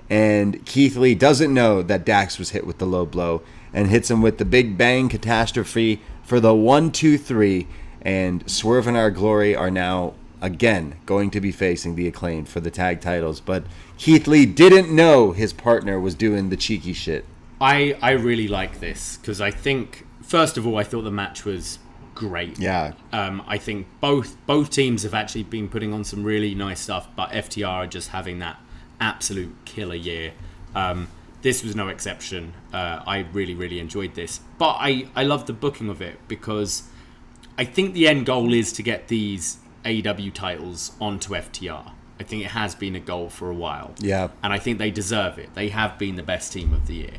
and Keith Lee doesn't know that Dax was hit with the low blow and hits him with the Big Bang Catastrophe for the 1-2-3, and Swerve and Our Glory are now again going to be facing the Acclaimed for the tag titles. But Keith Lee didn't know his partner was doing the cheeky shit. I really like this because I think, first of all, I thought the match was great. Yeah. I think both teams have actually been putting on some really nice stuff, but FTR are just having that absolute killer year. This was no exception. I really enjoyed this, but I love the booking of it because I think the end goal is to get these AEW titles onto FTR. I think it has been a goal for a while. Yeah. And I think they deserve it. They have been the best team of the year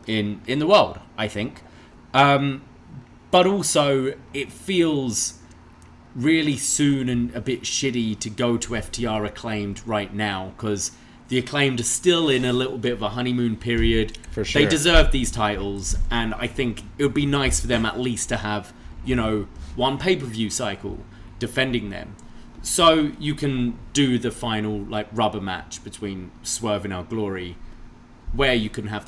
in the world, I think. But also, it feels really soon and a bit shitty to go to FTR Acclaimed right now because the Acclaimed are still in a little bit of a honeymoon period. For sure. They deserve these titles, and I think it would be nice for them at least to have, you know, one pay-per-view cycle defending them. So you can do the final like rubber match between Swerve and Our Glory where you can have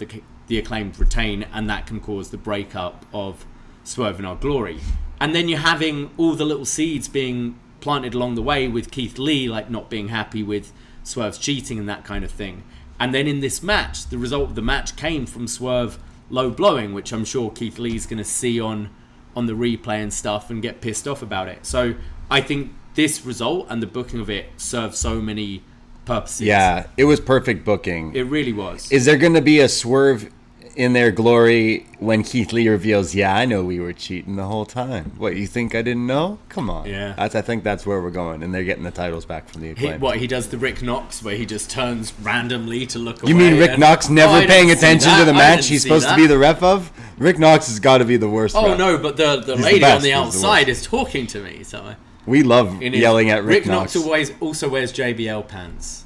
the Acclaimed retain, and that can cause the breakup of Swerve and Our Glory. And then you're having all the little seeds being planted along the way with Keith Lee like not being happy with Swerve's cheating and that kind of thing. And then in this match, the result of the match came from Swerve low blowing, which I'm sure Keith Lee's going to see on the replay and stuff and get pissed off about it. So I think this result and the booking of it serves so many purposes. Yeah, it was perfect booking. It really was. Is there going to be a Swerve in their glory when Keith Lee reveals, yeah, I know we were cheating the whole time. What, you think I didn't know? Come on. Yeah. I think that's where we're going, and they're getting the titles back from the Acclaimed. He does the Rick Knox where he just turns randomly to look away. You mean Rick Knox never paying attention to the match he's supposed to be the ref of? Rick Knox has got to be the worst ref. No, but the lady on the outside is talking to me. So we love yelling at Rick Knox. Rick Knox also wears JBL pants.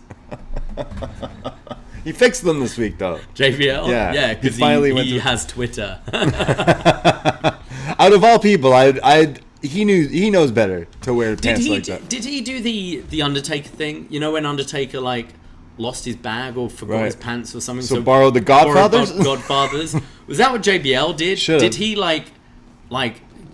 He fixed them this week, though. JBL? Yeah, because he has Twitter. Out of all people, he knows better to wear pants like that. Did he do the Undertaker thing? You know when Undertaker lost his bag or forgot his pants or something? So borrowed the Godfathers? Godfathers. Was that what JBL did? Should've. Did he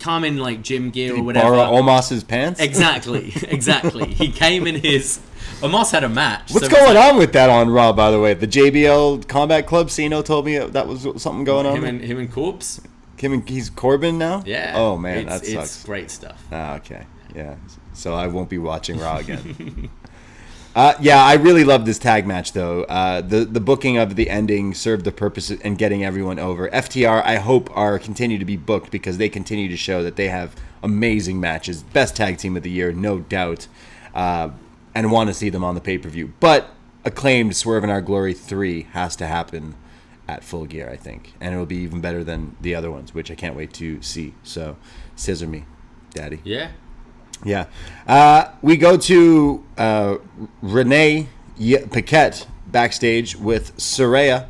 come in gym gear or whatever? Borrow Omos's pants? Exactly. He came in his... Omos had a match. What's going on with that on Raw, by the way? The JBL Combat Club, Cino told me that was something going on. Him and Corpse? He's Corbin now? Yeah. Oh, man, that sucks. It's great stuff. Ah, okay. Yeah. So I won't be watching Raw again. I really love this tag match, though. The booking of the ending served the purpose in getting everyone over. FTR, I hope, continue to be booked because they continue to show that they have amazing matches. Best tag team of the year, no doubt. And want to see them on the pay-per-view. But Acclaimed Swerve in Our Glory 3 has to happen at Full Gear, I think. And it'll be even better than the other ones, which I can't wait to see. So, scissor me, Daddy. Yeah. Yeah. We go to Renee Paquette backstage with Saraya.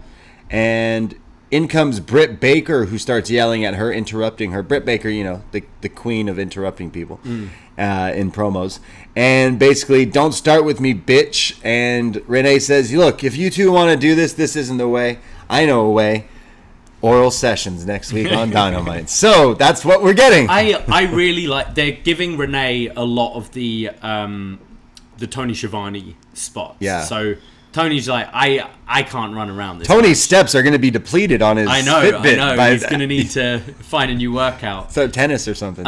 And in comes Britt Baker, who starts yelling at her, interrupting her. Britt Baker, the queen of interrupting people in promos. And basically, don't start with me, bitch. And Renee says, look, if you two want to do this, this isn't the way. I know a way. Oral sessions next week on Dynamite. So that's what we're getting. I really like, they're giving Renee a lot of the Tony Schiavone spots. Yeah. So Tony's like, I can't run around this. Tony's steps are going to be depleted on his Fitbit. I know. He's going to need to find a new workout. So tennis or something.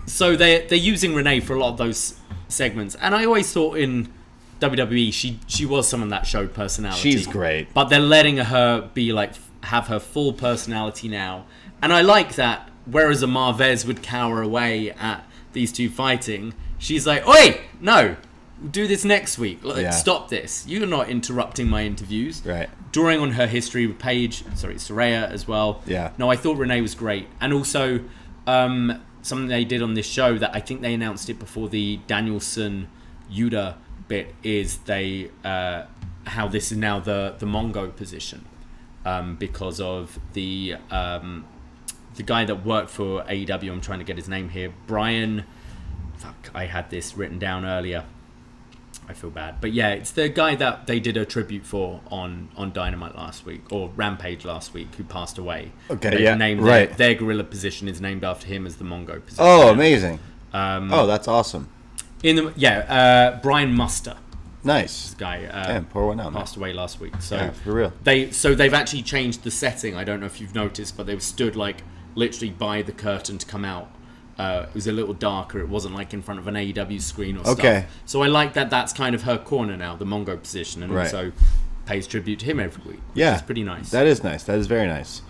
So they're using Renee for a lot of those segments. And I always thought in WWE, she was someone that showed personality. She's great. But they're letting her be like, have her full personality now. And I like that, whereas a Marvez would cower away at these two fighting, she's like, oi, no, we'll do this next week. Stop this. You're not interrupting my interviews. Right. Drawing on her history with Saraya as well. Yeah. No, I thought Renee was great. And also, something they did on this show that I think they announced it before the Danielson Yuta bit is they how this is now the Mongo position. Because of the guy that worked for AEW, I'm trying to get his name here, Brian. Fuck, I had this written down earlier. I feel bad, but yeah, it's the guy that they did a tribute for on Dynamite last week or Rampage last week, who passed away. Okay, yeah, their gorilla position is named after him as the Mongo position. Oh, amazing! That's awesome. Brian Muster. Nice. This guy pour one out, passed away last week. So yeah, for real. They've actually changed the setting. I don't know if you've noticed, but they stood like literally by the curtain to come out. It was a little darker. It wasn't like in front of an AEW screen or stuff. So I like that that's kind of her corner now, the Mongo position, and also pays tribute to him every week, which is pretty nice. That is nice. That is very nice.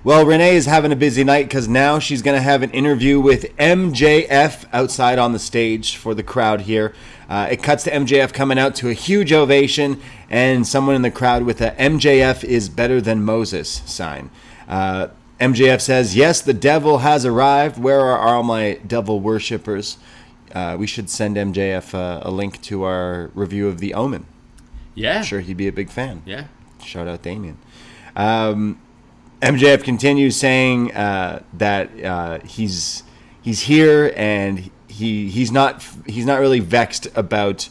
Well, Renee is having a busy night because now she's going to have an interview with MJF outside on the stage for the crowd here. It cuts to MJF coming out to a huge ovation and someone in the crowd with a MJF is better than Moses sign. MJF says, yes, the devil has arrived. Where are all my devil worshippers? We should send MJF a link to our review of The Omen. Yeah. I'm sure he'd be a big fan. Yeah. Shout out Damien. MJF continues saying that he's here and he's not really vexed about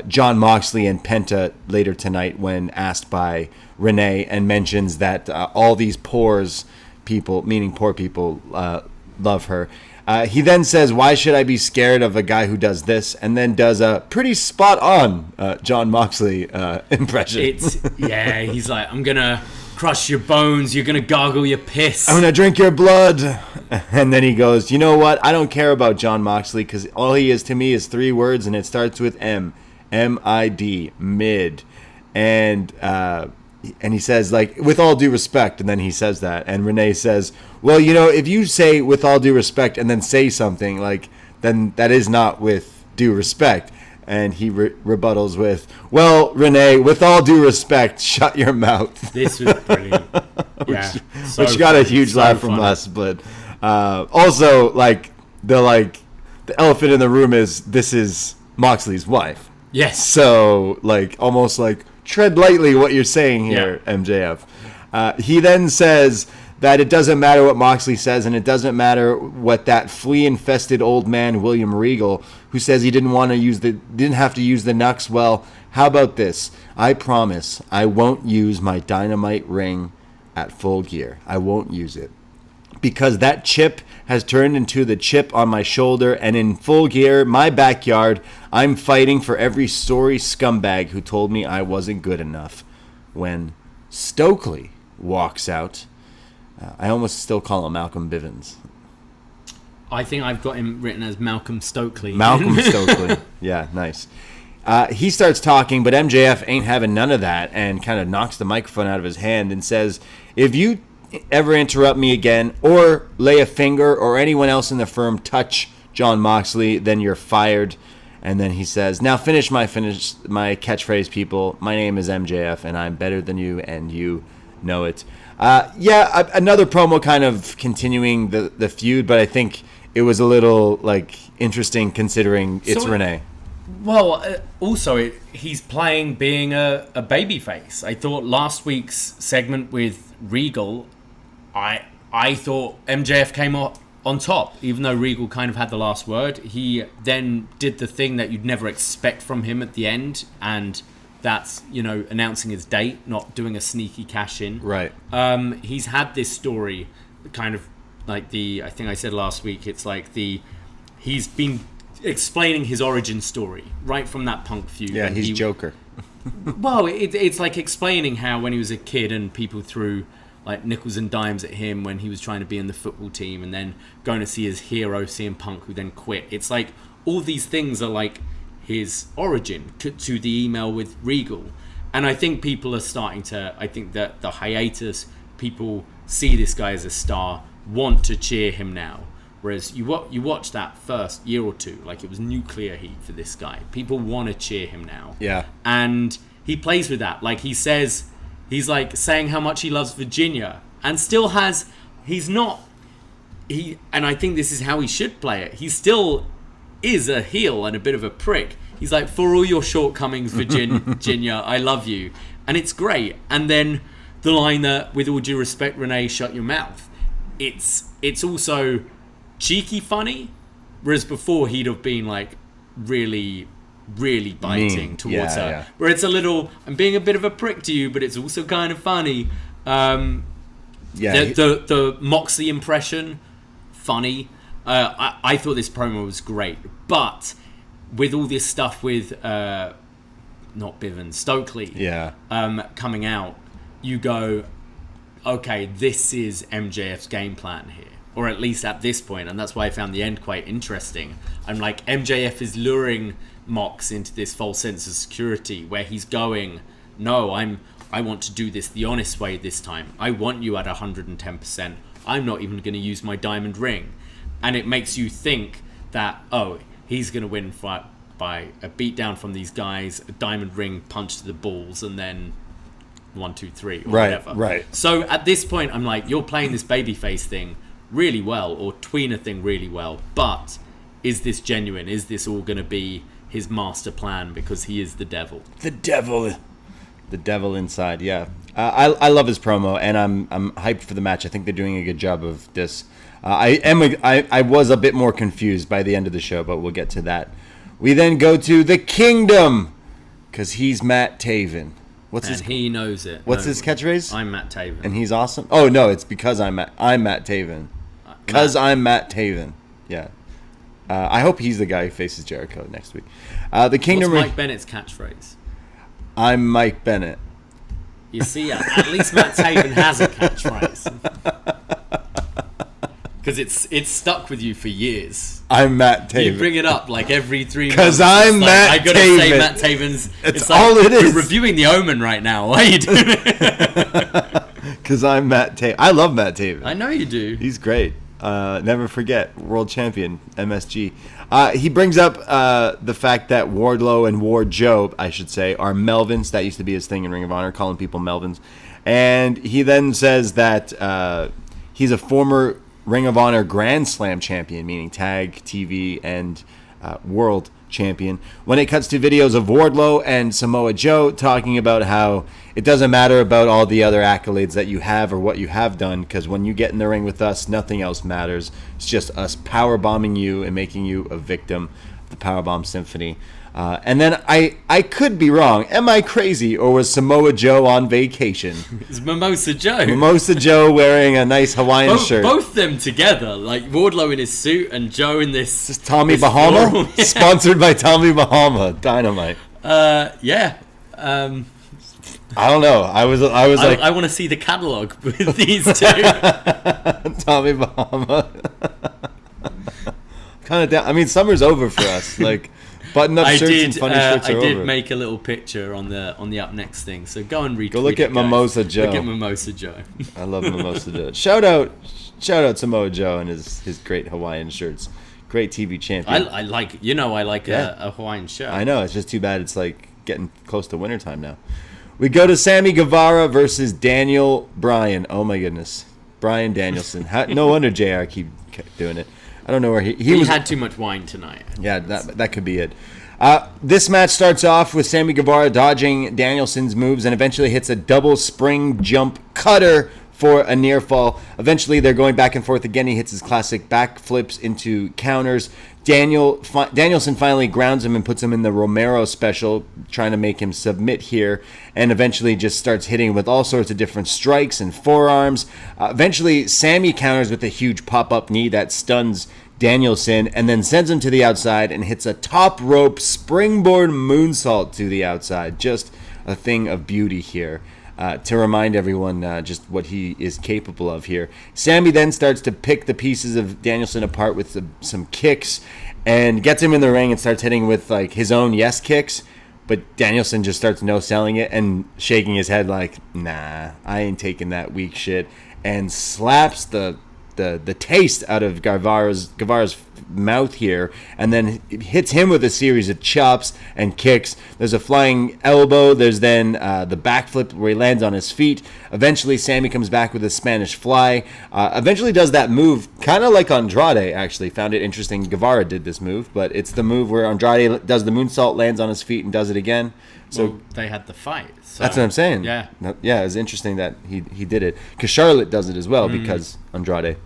Jon Moxley and Penta later tonight when asked by Renee, and mentions that all these poor people, love her. He then says, why should I be scared of a guy who does this? And then does a pretty spot on Jon Moxley impression. He's like, I'm gonna crush your bones, you're gonna gargle your piss, I'm gonna drink your blood. And then he goes, you know what, I don't care about Jon Moxley because all he is to me is 3 words and it starts with M-I-D, mid. And he says, like, with all due respect, and then he says that, and Renee says, well, if you say with all due respect and then say something, like, then that is not with due respect. And he rebuttals with, well, Renee, with all due respect, shut your mouth. This was brilliant. which got a huge laugh from us. But also, like, the elephant in the room is, this is Moxley's wife. Yes. So, like, almost like, tread lightly what you're saying here, MJF. He then says that it doesn't matter what Moxley says, and it doesn't matter what that flea-infested old man, William Regal, who says he didn't have to use the Nux. Well, how about this? I promise I won't use my Dynamite ring at Full Gear. I won't use it. Because that chip has turned into the chip on my shoulder, and in Full Gear, my backyard, I'm fighting for every sorry scumbag who told me I wasn't good enough. When Stokely walks out, I almost still call him Malcolm Bivens. I think I've got him written as Malcolm Stokely. Malcolm Stokely. Yeah, nice. He starts talking, but MJF ain't having none of that and kind of knocks the microphone out of his hand and says, if you ever interrupt me again or lay a finger or anyone else in the firm touch Jon Moxley, then you're fired. And then he says, now finish my catchphrase, people. My name is MJF and I'm better than you and you know it. Another promo kind of continuing the feud, but I think it was a little interesting considering it's Renee. Well, also he's playing being a babyface. I thought last week's segment with Regal, I thought MJF came on top, even though Regal kind of had the last word. He then did the thing that you'd never expect from him at the end, and that's, announcing his date, not doing a sneaky cash in. Right. He's had this story, kind of like I think I said last week, it's like he's been explaining his origin story right from that Punk feud. Yeah, he's Joker. Well, it's like explaining how when he was a kid and people threw like nickels and dimes at him when he was trying to be in the football team, and then going to see his hero CM Punk, who then quit. It's like all these things are like his origin to the email with Regal. And I think people are starting to, I think that the hiatus, people see this guy as a star, want to cheer him now. Whereas you watch that first year or two, like it was nuclear heat for this guy. People want to cheer him now. Yeah. And he plays with that. Like he's like saying how much he loves Virginia, and still and I think this is how he should play it. He still is a heel and a bit of a prick. He's like, for all your shortcomings, Virginia, I love you. And it's great. And then the line that, with all due respect, Renee, shut your mouth. It's also cheeky funny, whereas before he'd have been like really, really biting towards her. Yeah. Where it's a little, I'm being a bit of a prick to you, but it's also kind of funny. The Moxley impression, funny. I thought this promo was great, but with all this stuff with not Bivens, Stokely, coming out, you go, okay, this is MJF's game plan here, or at least at this point, and that's why I found the end quite interesting. I'm like, MJF is luring Mox into this false sense of security where he's going, no, I want to do this the honest way this time. I want you at 110%. I'm not even going to use my diamond ring. And it makes you think that, he's going to win by a beatdown from these guys, a diamond ring punch to the balls, and then 1, 2, 3, or whatever. Right. So at this point, I'm like, you're playing this babyface thing really well, or tweener thing really well, but is this genuine? Is this all going to be his master plan? Because he is the devil. The devil inside, yeah. I love his promo, and I'm hyped for the match. I think they're doing a good job of this. I was a bit more confused by the end of the show, but we'll get to that. We then go to the Kingdom, because he's Matt Taven. He knows it. What's his catchphrase? I'm Matt Taven. And he's awesome? Oh, no, it's because I'm Matt Taven. Because I'm Matt Taven. Yeah. I hope he's the guy who faces Jericho next week. The Kingdom. What's Mike Bennett's catchphrase? I'm Mike Bennett. You see, at least Matt Taven has a catchphrase. Because it's stuck with you for years. I'm Matt Taven. You bring it up like every 3 months. Because I'm Matt Taven. I gotta say Matt Taven's. It's all like, it is. We're reviewing The Omen right now. Why are you doing it? Because I'm Matt Taven. I love Matt Taven. I know you do. He's great. Never forget, world champion, MSG. He brings up the fact that Wardlow and Ward Joe, I should say, are Melvins. That used to be his thing in Ring of Honor, calling people Melvins. And he then says that he's a former Ring of Honor Grand Slam champion, meaning tag, TV, and world champion. When it cuts to videos of Wardlow and Samoa Joe talking about how it doesn't matter about all the other accolades that you have or what you have done, because when you get in the ring with us, nothing else matters. It's just us powerbombing you and making you a victim of the Powerbomb Symphony. And then I could be wrong. Am I crazy, or was Samoa Joe on vacation? It's Mimosa Joe. Mimosa Joe wearing a nice Hawaiian shirt. Both them together, like Wardlow in his suit and Joe in this Tommy Bahama? Yeah. Sponsored by Tommy Bahama. Dynamite. Yeah. I don't know. I was like, I want to see the catalog with these two. Tommy Bahama. Kind of down. I mean, summer's over for us. Like, button-up shirts and funny shirts are over. I did make a little picture on the Up Next thing, so go and retweet. Go look at Mimosa Joe. Look at Mimosa Joe. I love Mimosa Joe. Shout out Samoa Joe and his great Hawaiian shirts. Great TV champion. I like a Hawaiian shirt. I know. It's just too bad it's like getting close to wintertime now. We go to Sammy Guevara versus Daniel Bryan. Oh my goodness, Bryan Danielson. No wonder JR kept doing it. I don't know where he had too much wine tonight. Yeah, that could be it. This match starts off with Sammy Guevara dodging Danielson's moves and eventually hits a double spring jump cutter for a near fall. Eventually, they're going back and forth again. He hits his classic backflips into counters. Danielson finally grounds him and puts him in the Romero special, trying to make him submit here, and eventually just starts hitting with all sorts of different strikes and forearms. Eventually, Sammy counters with a huge pop-up knee that stuns Danielson and then sends him to the outside and hits a top rope springboard moonsault to the outside. Just a thing of beauty here. To remind everyone just what he is capable of here. Sammy then starts to pick the pieces of Danielson apart with some kicks and gets him in the ring and starts hitting with like his own yes kicks. But Danielson just starts no-selling it and shaking his head like, nah, I ain't taking that weak shit, and slaps the taste out of Guevara's mouth here, and then hits him with a series of chops and kicks. There's a flying elbow. There's then the backflip where he lands on his feet. Eventually, Sammy comes back with a Spanish fly. Eventually does that move, kind of like Andrade, actually. Found it interesting. Guevara did this move, but it's the move where Andrade does the moonsault, lands on his feet, and does it again. So they had the fight. So. That's what I'm saying. Yeah. Yeah, it was interesting that he did it. Because Charlotte does it as well, because Andrade.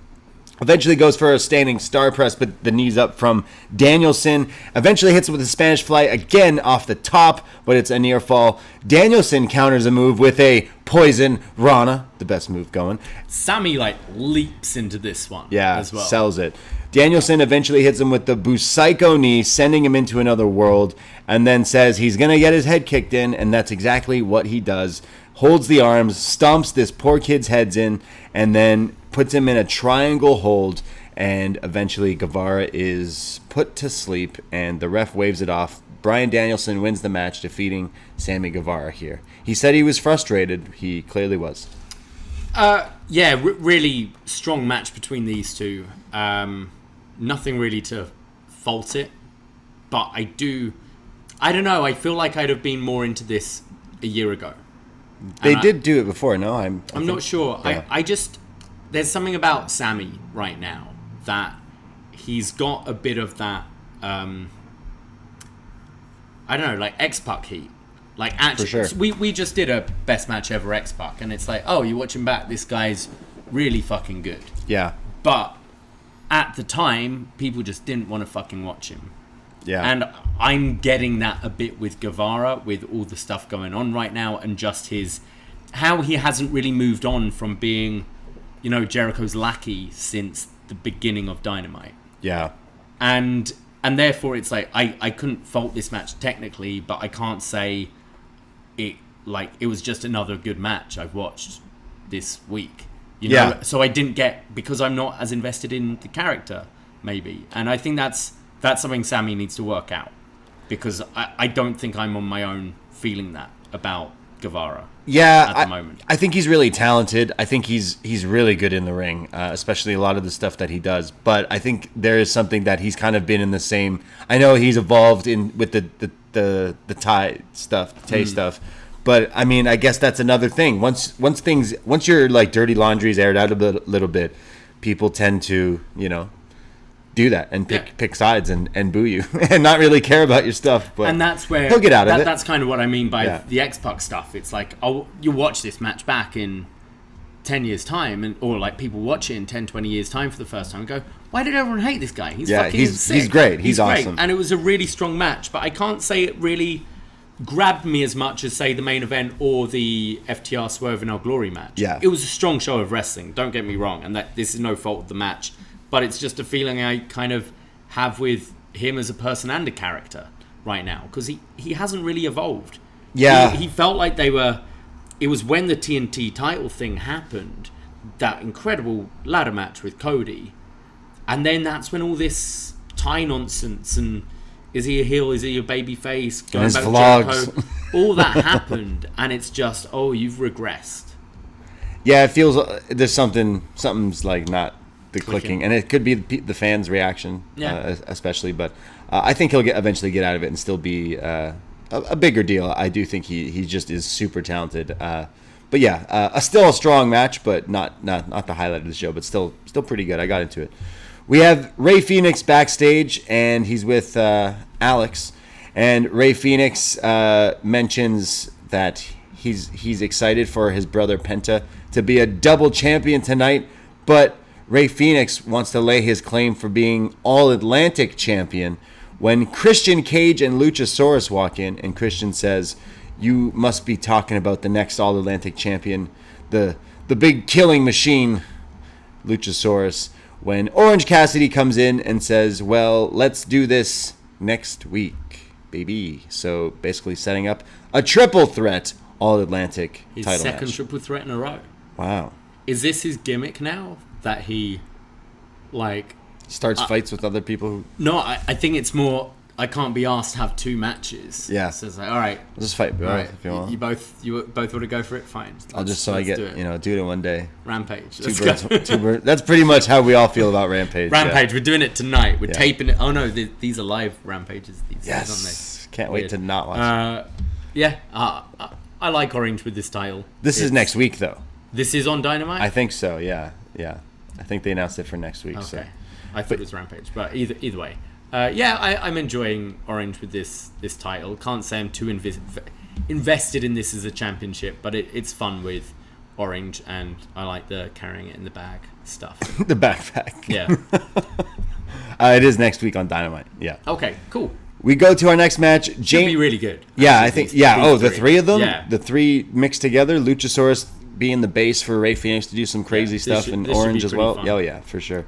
Eventually goes for a standing star press, but the knee's up from Danielson. Eventually hits it with a Spanish fly again off the top, but it's a near fall. Danielson counters a move with a poison Rana, the best move going. Sammy leaps into this one as well. Sells it. Danielson eventually hits him with the Busaiku knee, sending him into another world, and then says he's going to get his head kicked in, and that's exactly what he does. Holds the arms, stomps this poor kid's heads in, and then puts him in a triangle hold, and eventually Guevara is put to sleep, and the ref waves it off. Bryan Danielson wins the match, defeating Sammy Guevara here. He said he was frustrated. He clearly was. Really strong match between these two. Nothing really to fault it, but I don't know, I feel like I'd have been more into this a year ago. They did do it before, no? I'm not sure. Yeah. I just... There's something about Sammy right now that he's got a bit of that, I don't know, like X-Pac heat. Like, actually, for sure. we just did a best match ever X-Pac, and it's like, oh, you watch him back, this guy's really fucking good. Yeah. But at the time, people just didn't want to fucking watch him. Yeah. And I'm getting that a bit with Guevara, with all the stuff going on right now, and just how he hasn't really moved on from being, Jericho's lackey since the beginning of Dynamite. Yeah. And therefore it's like, I couldn't fault this match technically, but I can't say it was just another good match I've watched this week. So I didn't get, because I'm not as invested in the character, maybe. And I think that's something Sammy needs to work out, because I don't think I'm on my own feeling that about Guevara. Yeah, at the moment. I think he's really talented. I think he's really good in the ring, especially a lot of the stuff that he does. But I think there is something that he's kind of been in the same. I know he's evolved with the Thai stuff, the Tay stuff. But I mean, I guess that's another thing. Once your dirty laundry's aired out a little bit, people tend to do that and pick sides and boo you and not really care about your stuff. But and that's where he'll get out of it. That's kind of what I mean by the X-Pac stuff. It's like, oh, you watch this match back in 10 years time, or people watch it in 10, 20 years time for the first time and go, why did everyone hate this guy? He's fucking sick. He's great. He's awesome. And it was a really strong match, but I can't say it really grabbed me as much as, say, the main event or the FTR Swerve in Our Glory match. Yeah. It was a strong show of wrestling, don't get me wrong, and that this is no fault of the match. But it's just a feeling I kind of have with him as a person and a character right now, because he hasn't really evolved. Yeah. He felt like it was when the TNT title thing happened, that incredible ladder match with Cody, and then that's when all this Thai nonsense and is he a heel, is he a baby face, going back vlogs. to Jericho, all that happened, and it's just, oh, you've regressed. Yeah, it feels there's something's not the clicking, and it could be the fans' reaction, especially. But I think he'll eventually get out of it and still be a bigger deal. I do think he just is super talented. But yeah, still a strong match, but not the highlight of the show, but still pretty good. I got into it. We have Rey Fenix backstage, and he's with Alex, and Rey Fenix mentions that He's excited for his brother Penta to be a double champion tonight, but Rey Fénix wants to lay his claim for being All-Atlantic champion when Christian Cage and Luchasaurus walk in, and Christian says, "You must be talking about the next All-Atlantic champion, the big killing machine, Luchasaurus," when Orange Cassidy comes in and says, "Well, let's do this next week, baby." So basically setting up a triple threat All-Atlantic his title second match. triple threat in a row. Wow. Is this his gimmick now? That he, like... Starts fights with other people who... No, I think it's more... I can't be asked to have two matches. Yeah. So it's like, all right. We'll just fight, bro, All right. if you want. You both want to go for it? Fine. I'll just so I get, do it. do it in one day. Rampage. Two birds. That's pretty much how we all feel about Rampage. Rampage. Yeah. We're doing it tonight. We're Yeah. taping it. Oh no, these are live Rampages. These days, aren't Yes. they? Can't wait to not watch it. Yeah. I like Orange with this title. This is next week, though. This is on Dynamite? I think so, yeah. I think they announced it for next week. Okay. So. I thought it was Rampage, but either way. I'm enjoying Orange with this title. Can't say I'm too invested in this as a championship, but it's fun with Orange, and I like the carrying it in the bag stuff. The backpack. Yeah. It is next week on Dynamite, yeah. Okay, cool. We go to our next match. Should be really good. Yeah, Actually, I think. these The three of them. Yeah. The three mixed together. Luchasaurus being the base for Rey Fénix to do some crazy stuff, and this should Orange be as pretty well. fun. Oh yeah, for sure.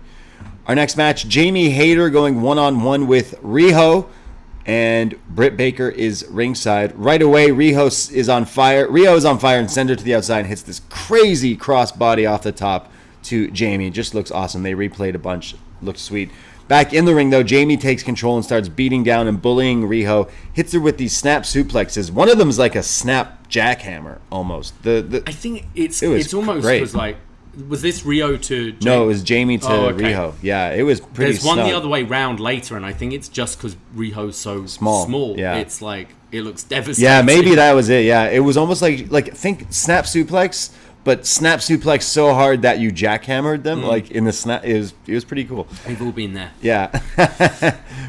Our next match: Jamie Hayter going 1-on-1 with Riho, and Britt Baker is ringside. Right away, Riho is on fire. Riho is on fire and sends her to the outside and hits this crazy crossbody off the top to Jamie. Just looks awesome. They replayed a bunch. Looks sweet. Back in the ring, though, Jamie takes control and starts beating down and bullying Riho. Hits her with these snap suplexes. One of them is like a snap jackhammer, almost. I think it's almost great. was like, was this Rio to Jamie? No, it was Jamie to okay. Riho. Yeah, it was pretty There's one snug. the other way round later, and I think it's just because Riho's so small. Yeah. It's like, it looks devastating. Yeah, maybe that was it. Yeah, it was almost like think snap suplex, but snap suplex so hard that you jackhammered them. Like in the snap, it was pretty cool. We've all been there. Yeah.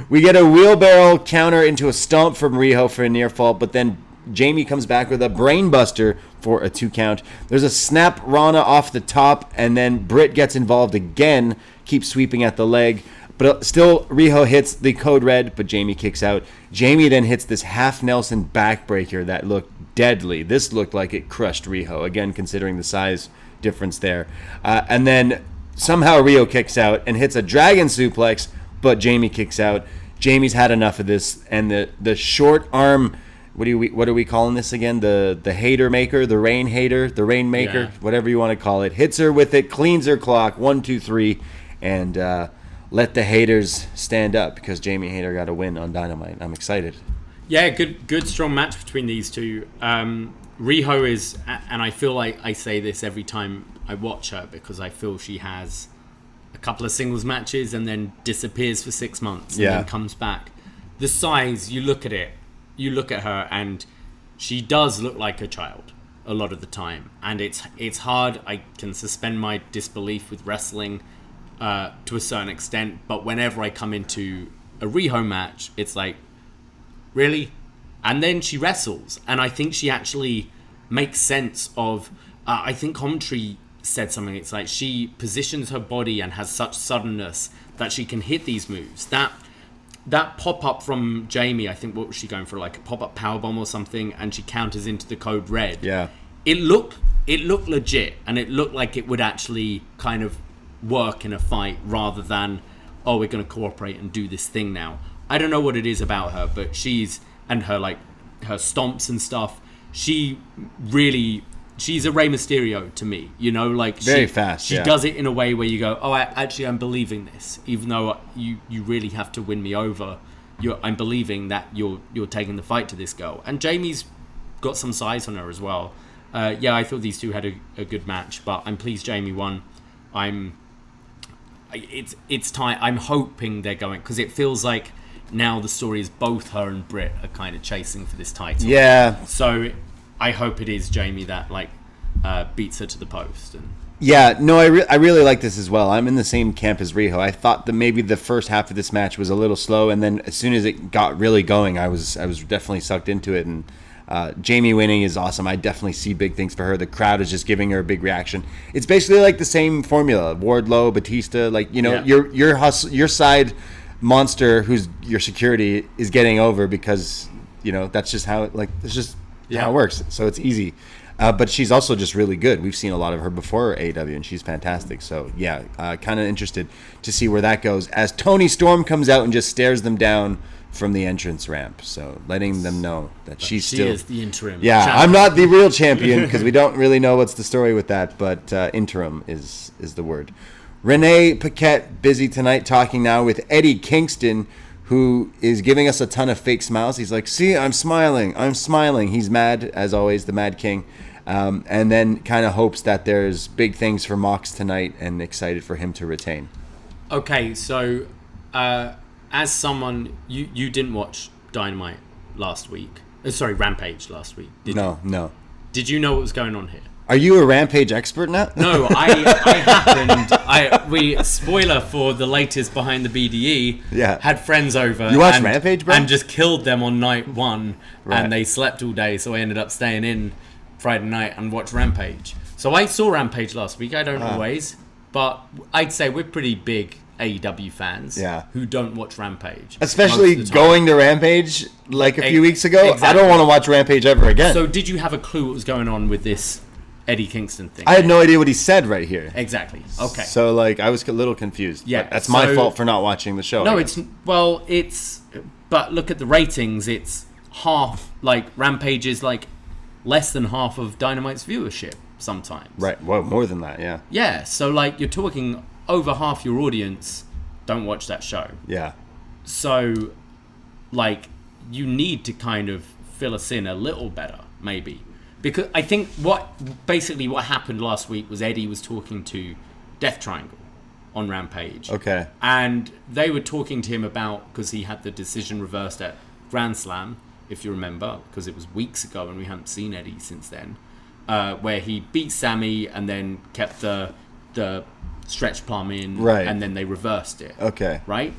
We get a wheelbarrow counter into a stomp from Riho for a near fall, but then Jamie comes back with a brainbuster for a 2 count. There's a snap Rana off the top, and then Britt gets involved again, keeps sweeping at the leg. But still, Riho hits the code red, but Jamie kicks out. Jamie then hits this half Nelson backbreaker that looked deadly. This looked like it crushed Riho, again, considering the size difference there. And then somehow Riho kicks out and hits a dragon suplex, but Jamie kicks out. Jamie's had enough of this, and the short arm... What are we calling this again? The hater maker, the rain hater, the rain maker, whatever you want to call it. Hits her with it, cleans her clock, 1, 2, 3, and let the haters stand up because Jamie Hayter got a win on Dynamite. I'm excited. Yeah, good strong match between these two. Riho is, and I feel like I say this every time I watch her because I feel she has a couple of singles matches and then disappears for 6 months and then comes back. The size, you look at her and she does look like a child a lot of the time, and it's hard. I can suspend my disbelief with wrestling to a certain extent, but whenever I come into a Riho match, it's like, really? And then she wrestles, and I think she actually makes sense of I think commentary said something, it's like she positions her body and has such suddenness that she can hit these moves. That pop-up from Jamie, I think, what was she going for, like a pop-up powerbomb or something, and she counters into the code red. Yeah. It looked legit, and it looked like it would actually kind of work in a fight rather than, oh, we're going to cooperate and do this thing now. I don't know what it is about her, but and her stomps and stuff, she's a Rey Mysterio to me, like very fast. She does it in a way where you go, oh, I'm believing this, even though you really have to win me over. I'm believing that you're taking the fight to this girl. And Jamie's got some size on her as well. I thought these two had a good match, but I'm pleased Jamie won. It's time. I'm hoping they're going, because it feels like now the story is both her and Britt are kind of chasing for this title. Yeah. So I hope it is Jamie that beats her to the post. And yeah, no, I really like this as well. I'm in the same camp as Riho. I thought that maybe the first half of this match was a little slow, and then as soon as it got really going, I was definitely sucked into it, and Jamie winning is awesome. I definitely see big things for her. The crowd is just giving her a big reaction. It's basically like the same formula. Wardlow, Batista, like, you know, your hustle, your side monster, who's your security, is getting over because, you know, that's just how how it works. So it's easy. But she's also just really good. We've seen a lot of her before AEW, and she's fantastic. So, yeah, kind of interested to see where that goes as Toni Storm comes out and just stares them down from the entrance ramp. So, letting them know that she is the interim champion. I'm not the real champion because we don't really know what's the story with that, but interim is the word. Renee Paquette busy tonight talking now with Eddie Kingston, who is giving us a ton of fake smiles. He's like, see, I'm smiling. He's mad, as always, the Mad King. And then kind of hopes that there's big things for Mox tonight and excited for him to retain. Okay, so as someone, you didn't watch Dynamite last week. Rampage last week. Did you? No. Did you know what was going on here? Are you a Rampage expert now? No, I happened. Spoiler for the latest behind the BDE. Yeah. Had friends over. You watched Rampage, bro? And just killed them on night one, right. And they slept all day. So I ended up staying in Friday night and watched Rampage. So I saw Rampage last week. I don't always, but I'd say we're pretty big AEW fans. Yeah. Who don't watch Rampage, especially going to Rampage like a few weeks ago. Exactly. I don't want to watch Rampage ever again. So did you have a clue what was going on with this Eddie Kingston thing? I had no idea what he said right here. Exactly. Okay. So like I was a little confused. Yeah. But that's my fault for not watching the show. No, but look at the ratings. It's half. Like Rampage is like less than half of Dynamite's viewership sometimes. Right. Well, more than that. Yeah. Yeah. So like you're talking over half your audience don't watch that show. Yeah. So like you need to kind of fill us in a little better, maybe. Because I think what happened last week was Eddie was talking to Death Triangle on Rampage. Okay. And they were talking to him about, because he had the decision reversed at Grand Slam, if you remember, because it was weeks ago and we haven't seen Eddie since then, where he beat Sammy and then kept the stretch plum in, right. And then they reversed it. Okay. Right?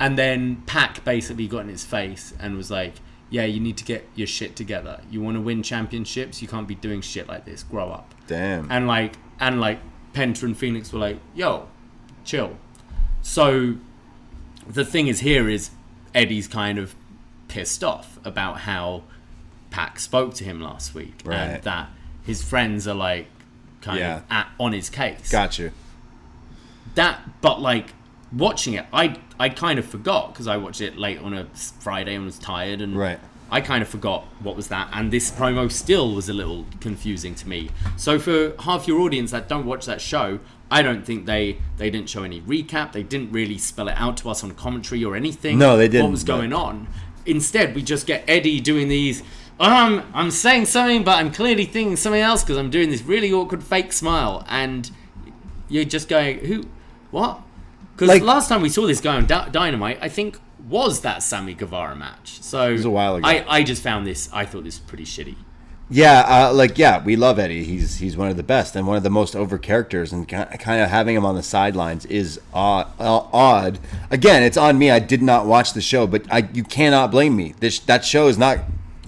And then Pac basically got in his face and was like, yeah, you need to get your shit together. You want to win championships, you can't be doing shit like this. Grow up. Damn. And Penta and Phoenix were like, yo, chill. So the thing is here is Eddie's kind of pissed off about how Pac spoke to him last week. Right. And that his friends are like kind of on his case. Got you. But like watching it, I kind of forgot because I watched it late on a Friday and was tired, and right. I kind of forgot what was that, and this promo still was a little confusing to me. So for half your audience that don't watch that show, I don't think they didn't show any recap. They didn't really spell it out to us on commentary or anything. No, they didn't. What was going on? Instead, we just get Eddie doing these. I'm saying something, but I'm clearly thinking something else because I'm doing this really awkward fake smile, and you're just going, who, what? Because last time we saw this guy on Dynamite, I think was that Sammy Guevara match. So it was a while ago. I just found this. I thought this was pretty shitty. Yeah, we love Eddie. He's one of the best and one of the most over characters, and kind of having him on the sidelines is odd. Again, it's on me. I did not watch the show, but you cannot blame me. That show is not.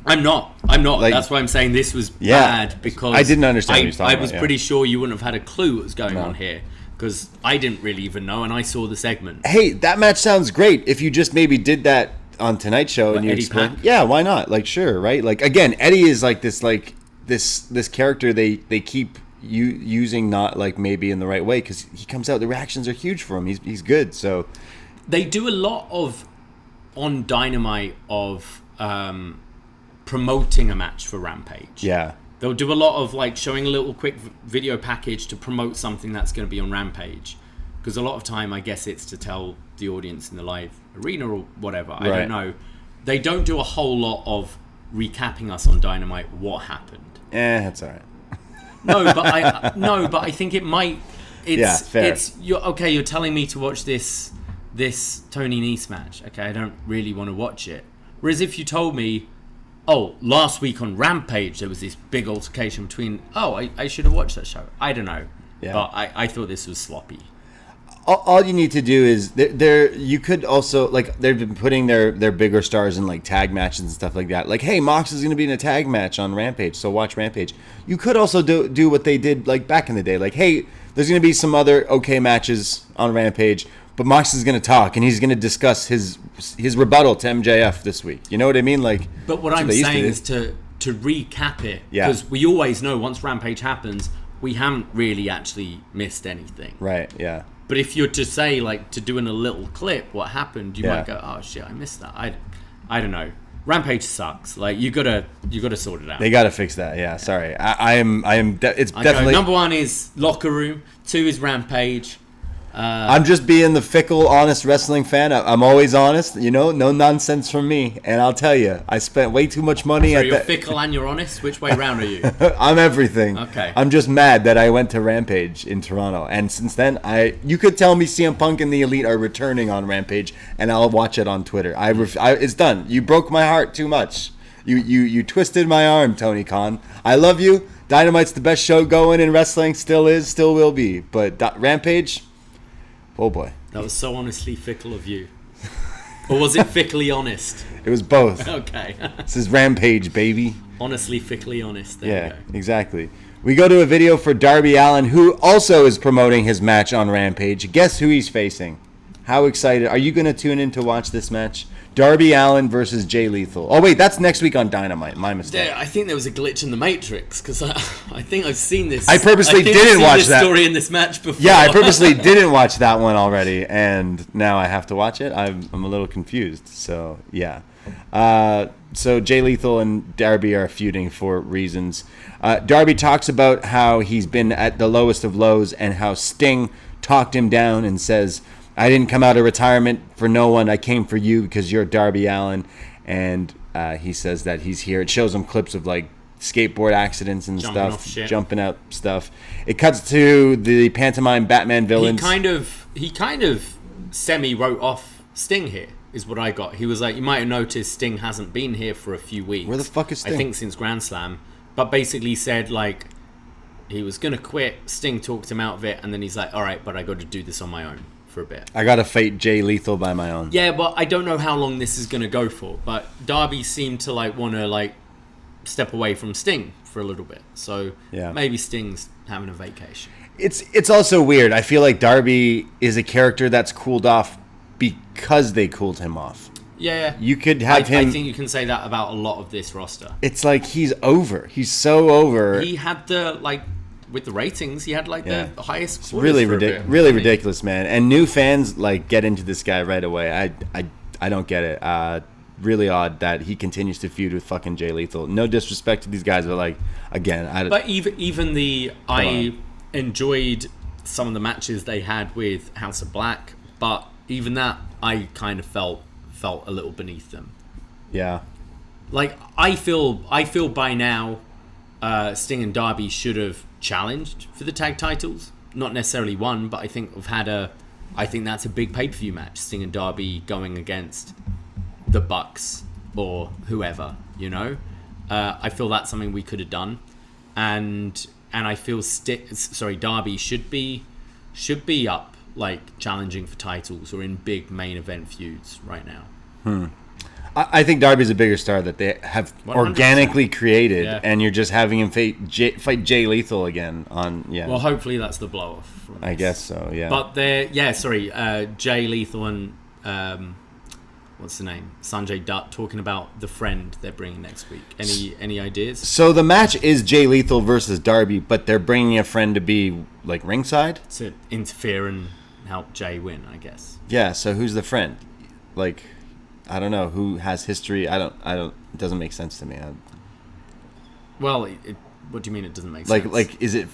I'm not. Like, that's why I'm saying this was bad, because I didn't understand what he was talking about. I was pretty sure you wouldn't have had a clue what was going on here, because I didn't really even know, and I saw the segment. Hey, that match sounds great. If you just maybe did that on Tonight's Show and you explain, yeah, why not? Like, sure, right? Like, again, Eddie is like this character they keep using not like maybe in the right way, because he comes out, the reactions are huge for him. He's good. So they do a lot of on Dynamite of promoting a match for Rampage. Yeah. They'll do a lot of like showing a little quick video package to promote something that's going to be on Rampage. Because a lot of time, I guess it's to tell the audience in the live arena or whatever. I don't know. They don't do a whole lot of recapping us on Dynamite what happened. That's all right. But I think it might. Fair. You're telling me to watch this Tony Nese match. Okay, I don't really want to watch it. Whereas if you told me, oh, last week on Rampage there was this big altercation between. Oh, I should have watched that show. I don't know. Yeah. But I thought this was sloppy. all you need to do is there. You could also like they've been putting their bigger stars in like tag matches and stuff like that. Like, hey, Mox is going to be in a tag match on Rampage, so watch Rampage. You could also do what they did like back in the day. Like, hey, there's going to be some other okay matches on Rampage, but Mox is going to talk and he's going to discuss his rebuttal to MJF this week. You know what I mean? Like, but what I'm saying is to recap it, because we always know once Rampage happens, we haven't really actually missed anything. Right. Yeah. But if you're to say, like, to do in a little clip what happened, you might go, oh shit, I missed that. I don't know. Rampage sucks. Like, you gotta sort it out. They gotta fix that. Yeah, sorry. It's definitely number 1 is Locker Room. 2 is Rampage. I'm just being the fickle, honest wrestling fan. I'm always honest, no nonsense from me. And I'll tell you, I spent way too much money. So you're fickle and you're honest? Which way round are you? I'm everything. Okay. I'm just mad that I went to Rampage in Toronto. And since then, you could tell me CM Punk and the Elite are returning on Rampage, and I'll watch it on Twitter. It's done. You broke my heart too much. You twisted my arm, Tony Khan. I love you. Dynamite's the best show going in wrestling. Still is, still will be. But Rampage... Oh boy. That was so honestly fickle of you. Or was it fickly honest? It was both. Okay. This is Rampage, baby. Honestly fickly honest. There you go. Exactly. We go to a video for Darby Allin, who also is promoting his match on Rampage. Guess who he's facing? How excited. Are you going to tune in to watch this match? Darby Allin versus Jay Lethal. Oh, wait, that's next week on Dynamite. My mistake. I think there was a glitch in the Matrix, because I think I've seen this. I purposely didn't watch that story in this match before. Yeah, I purposely didn't watch that one already, and now I have to watch it. I'm a little confused. So, yeah. So Jay Lethal and Darby are feuding for reasons. Darby talks about how he's been at the lowest of lows and how Sting talked him down and says, I didn't come out of retirement for no one. I came for you because you're Darby Allin. And he says that he's here. It shows him clips of like skateboard accidents and jumping out stuff. It cuts to the pantomime Batman villains. He kind of semi wrote off Sting here, is what I got. He was like, you might have noticed Sting hasn't been here for a few weeks. Where the fuck is Sting? I think since Grand Slam. But basically said like he was gonna quit. Sting talked him out of it, and then he's like, all right, but I got to do this on my own for a bit. I gotta fight Jay Lethal by my own. Yeah, but I don't know how long this is gonna go for. But Darby seemed to like want to like step away from Sting for a little bit. So maybe Sting's having a vacation. It's also weird. I feel like Darby is a character that's cooled off because they cooled him off. Yeah. You could have him... I think you can say that about a lot of this roster. It's like he's over. He's so over. He had the, like, with the ratings, he had, like, the highest it's really ridiculous, man. And new fans, like, get into this guy right away. I don't get it. Really odd that he continues to feud with fucking Jay Lethal. No disrespect to these guys, but, like, again... But even I enjoyed some of the matches they had with House of Black, but even that, I kind of felt a little beneath them. Yeah. Like, I feel by now Sting and Darby should have challenged for the tag titles. Not necessarily won, but I think I think that's a big pay-per-view match. Sting and Darby going against the Bucks or whoever, you know? I feel that's something we could have done. And I feel Darby should be up, like, challenging for titles or in big main event feuds right now. I think Darby's a bigger star that they have 100%. Organically created, and you're just having him fight Jay Lethal again on. Yeah. Well, hopefully that's the blow off. I guess so. Yeah. But Jay Lethal and what's the name? Sanjay Dutt talking about the friend they're bringing next week. Any ideas? So the match is Jay Lethal versus Darby, but they're bringing a friend to be like ringside to interfere and help Jay win, I guess. Yeah. So who's the friend? Like, I don't know who has history. I don't. It doesn't make sense to me. Well, what do you mean it doesn't make sense? Like, is it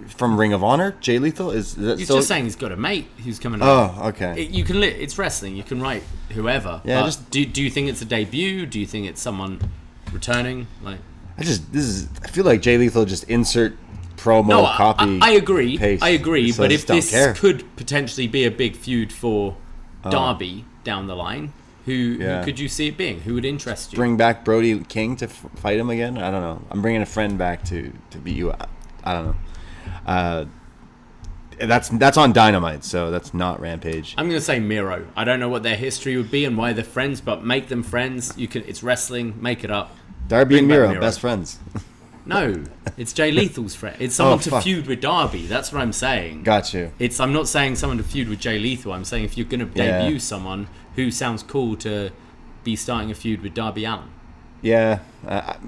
from Ring of Honor? Jay Lethal is that? He's still... just saying he's got a mate who's coming. Oh, okay. You can. It's wrestling. You can write whoever. Yeah. But do you think it's a debut? Do you think it's someone returning? Like, I feel like Jay Lethal just insert promo copy. I agree. Paste, I agree. so but if this care. could potentially be a big feud for Darby down the line, who could you see it being? Who would interest you? Bring back Brody King to fight him again? I don't know. I'm bringing a friend back to beat you. I don't know. That's on Dynamite, so that's not Rampage. I'm gonna say Miro. I don't know what their history would be and why they're friends, but make them friends. It's wrestling. Make it up. Darby and Miro, best friends. No, it's Jay Lethal's friend. It's someone to feud with Darby. That's what I'm saying. Got you. I'm not saying someone to feud with Jay Lethal. I'm saying if you're gonna debut someone who sounds cool to be starting a feud with Darby Allin. Yeah,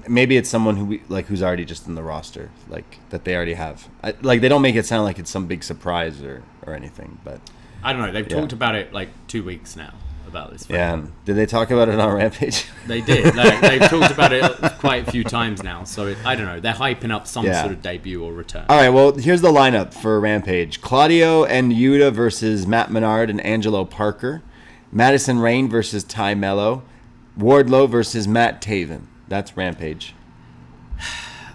maybe it's someone who's already just in the roster, like that they already have. They don't make it sound like it's some big surprise or anything, but I don't know. They've talked about it like 2 weeks now about this. Yeah, did they talk about it on Rampage? They did. They've talked about it quite a few times now. So I don't know. They're hyping up some sort of debut or return. All right. Well, here's the lineup for Rampage: Claudio and Yuta versus Matt Menard and Angelo Parker, Madison Rayne versus Ty Mello, Wardlow versus Matt Taven. That's Rampage.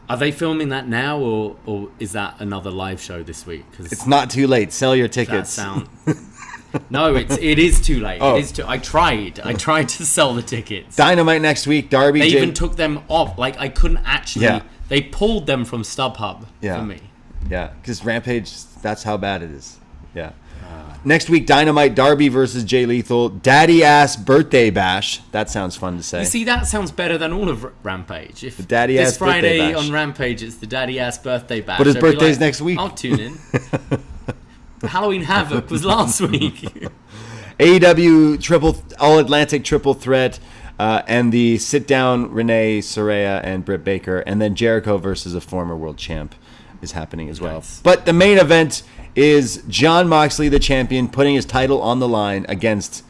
Are they filming that now, or is that another live show this week? It's not too late. Sell your tickets. No, it is too late. It is too. I tried to sell the tickets. Dynamite next week. Darby. They even took them off. Like I couldn't actually. Yeah. They pulled them from StubHub for me. Yeah, because Rampage. That's how bad it is. Yeah. Next week, Dynamite, Darby versus Jay Lethal. Daddy Ass Birthday Bash. That sounds fun to say. You see, that sounds better than all of Rampage. If the Daddy Ass Friday Birthday Bash. On Rampage, it's the Daddy Ass Birthday Bash. But his birthday's next week. I'll tune in. Halloween Havoc was last week. AEW All Atlantic Triple Threat, and the sit down Renee Soraya and Britt Baker, and then Jericho versus a former world champ is happening as well. Nice. But the main event is Jon Moxley, the champion, putting his title on the line against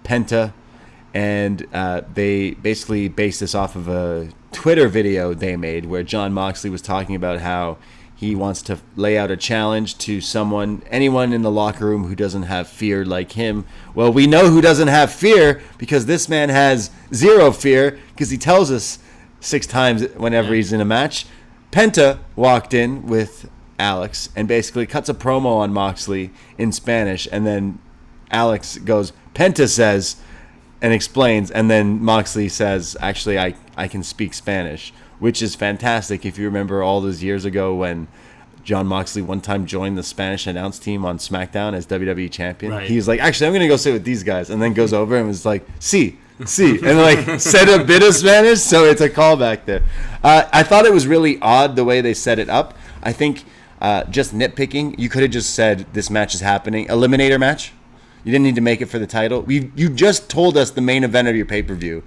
Penta, and they basically based this off of a Twitter video they made where Jon Moxley was talking about how he wants to lay out a challenge to anyone in the locker room who doesn't have fear like him. Well, we know who doesn't have fear because this man has zero fear because he tells us 6 times whenever he's in a match. Penta walked in with Alex and basically cuts a promo on Moxley in Spanish, and then Alex goes, Penta says, and explains, and then Moxley says, actually, I can speak Spanish, which is fantastic if you remember all those years ago when Jon Moxley one time joined the Spanish announce team on SmackDown as WWE champion. Right. He was like, actually, I'm going to go sit with these guys, and then goes over and was like, sí, and said a bit of Spanish, so it's a callback there. I thought it was really odd the way they set it up. I think just nitpicking, you could have just said this match is happening. Eliminator match. You didn't need to make it for the title. You just told us the main event of your pay-per-view.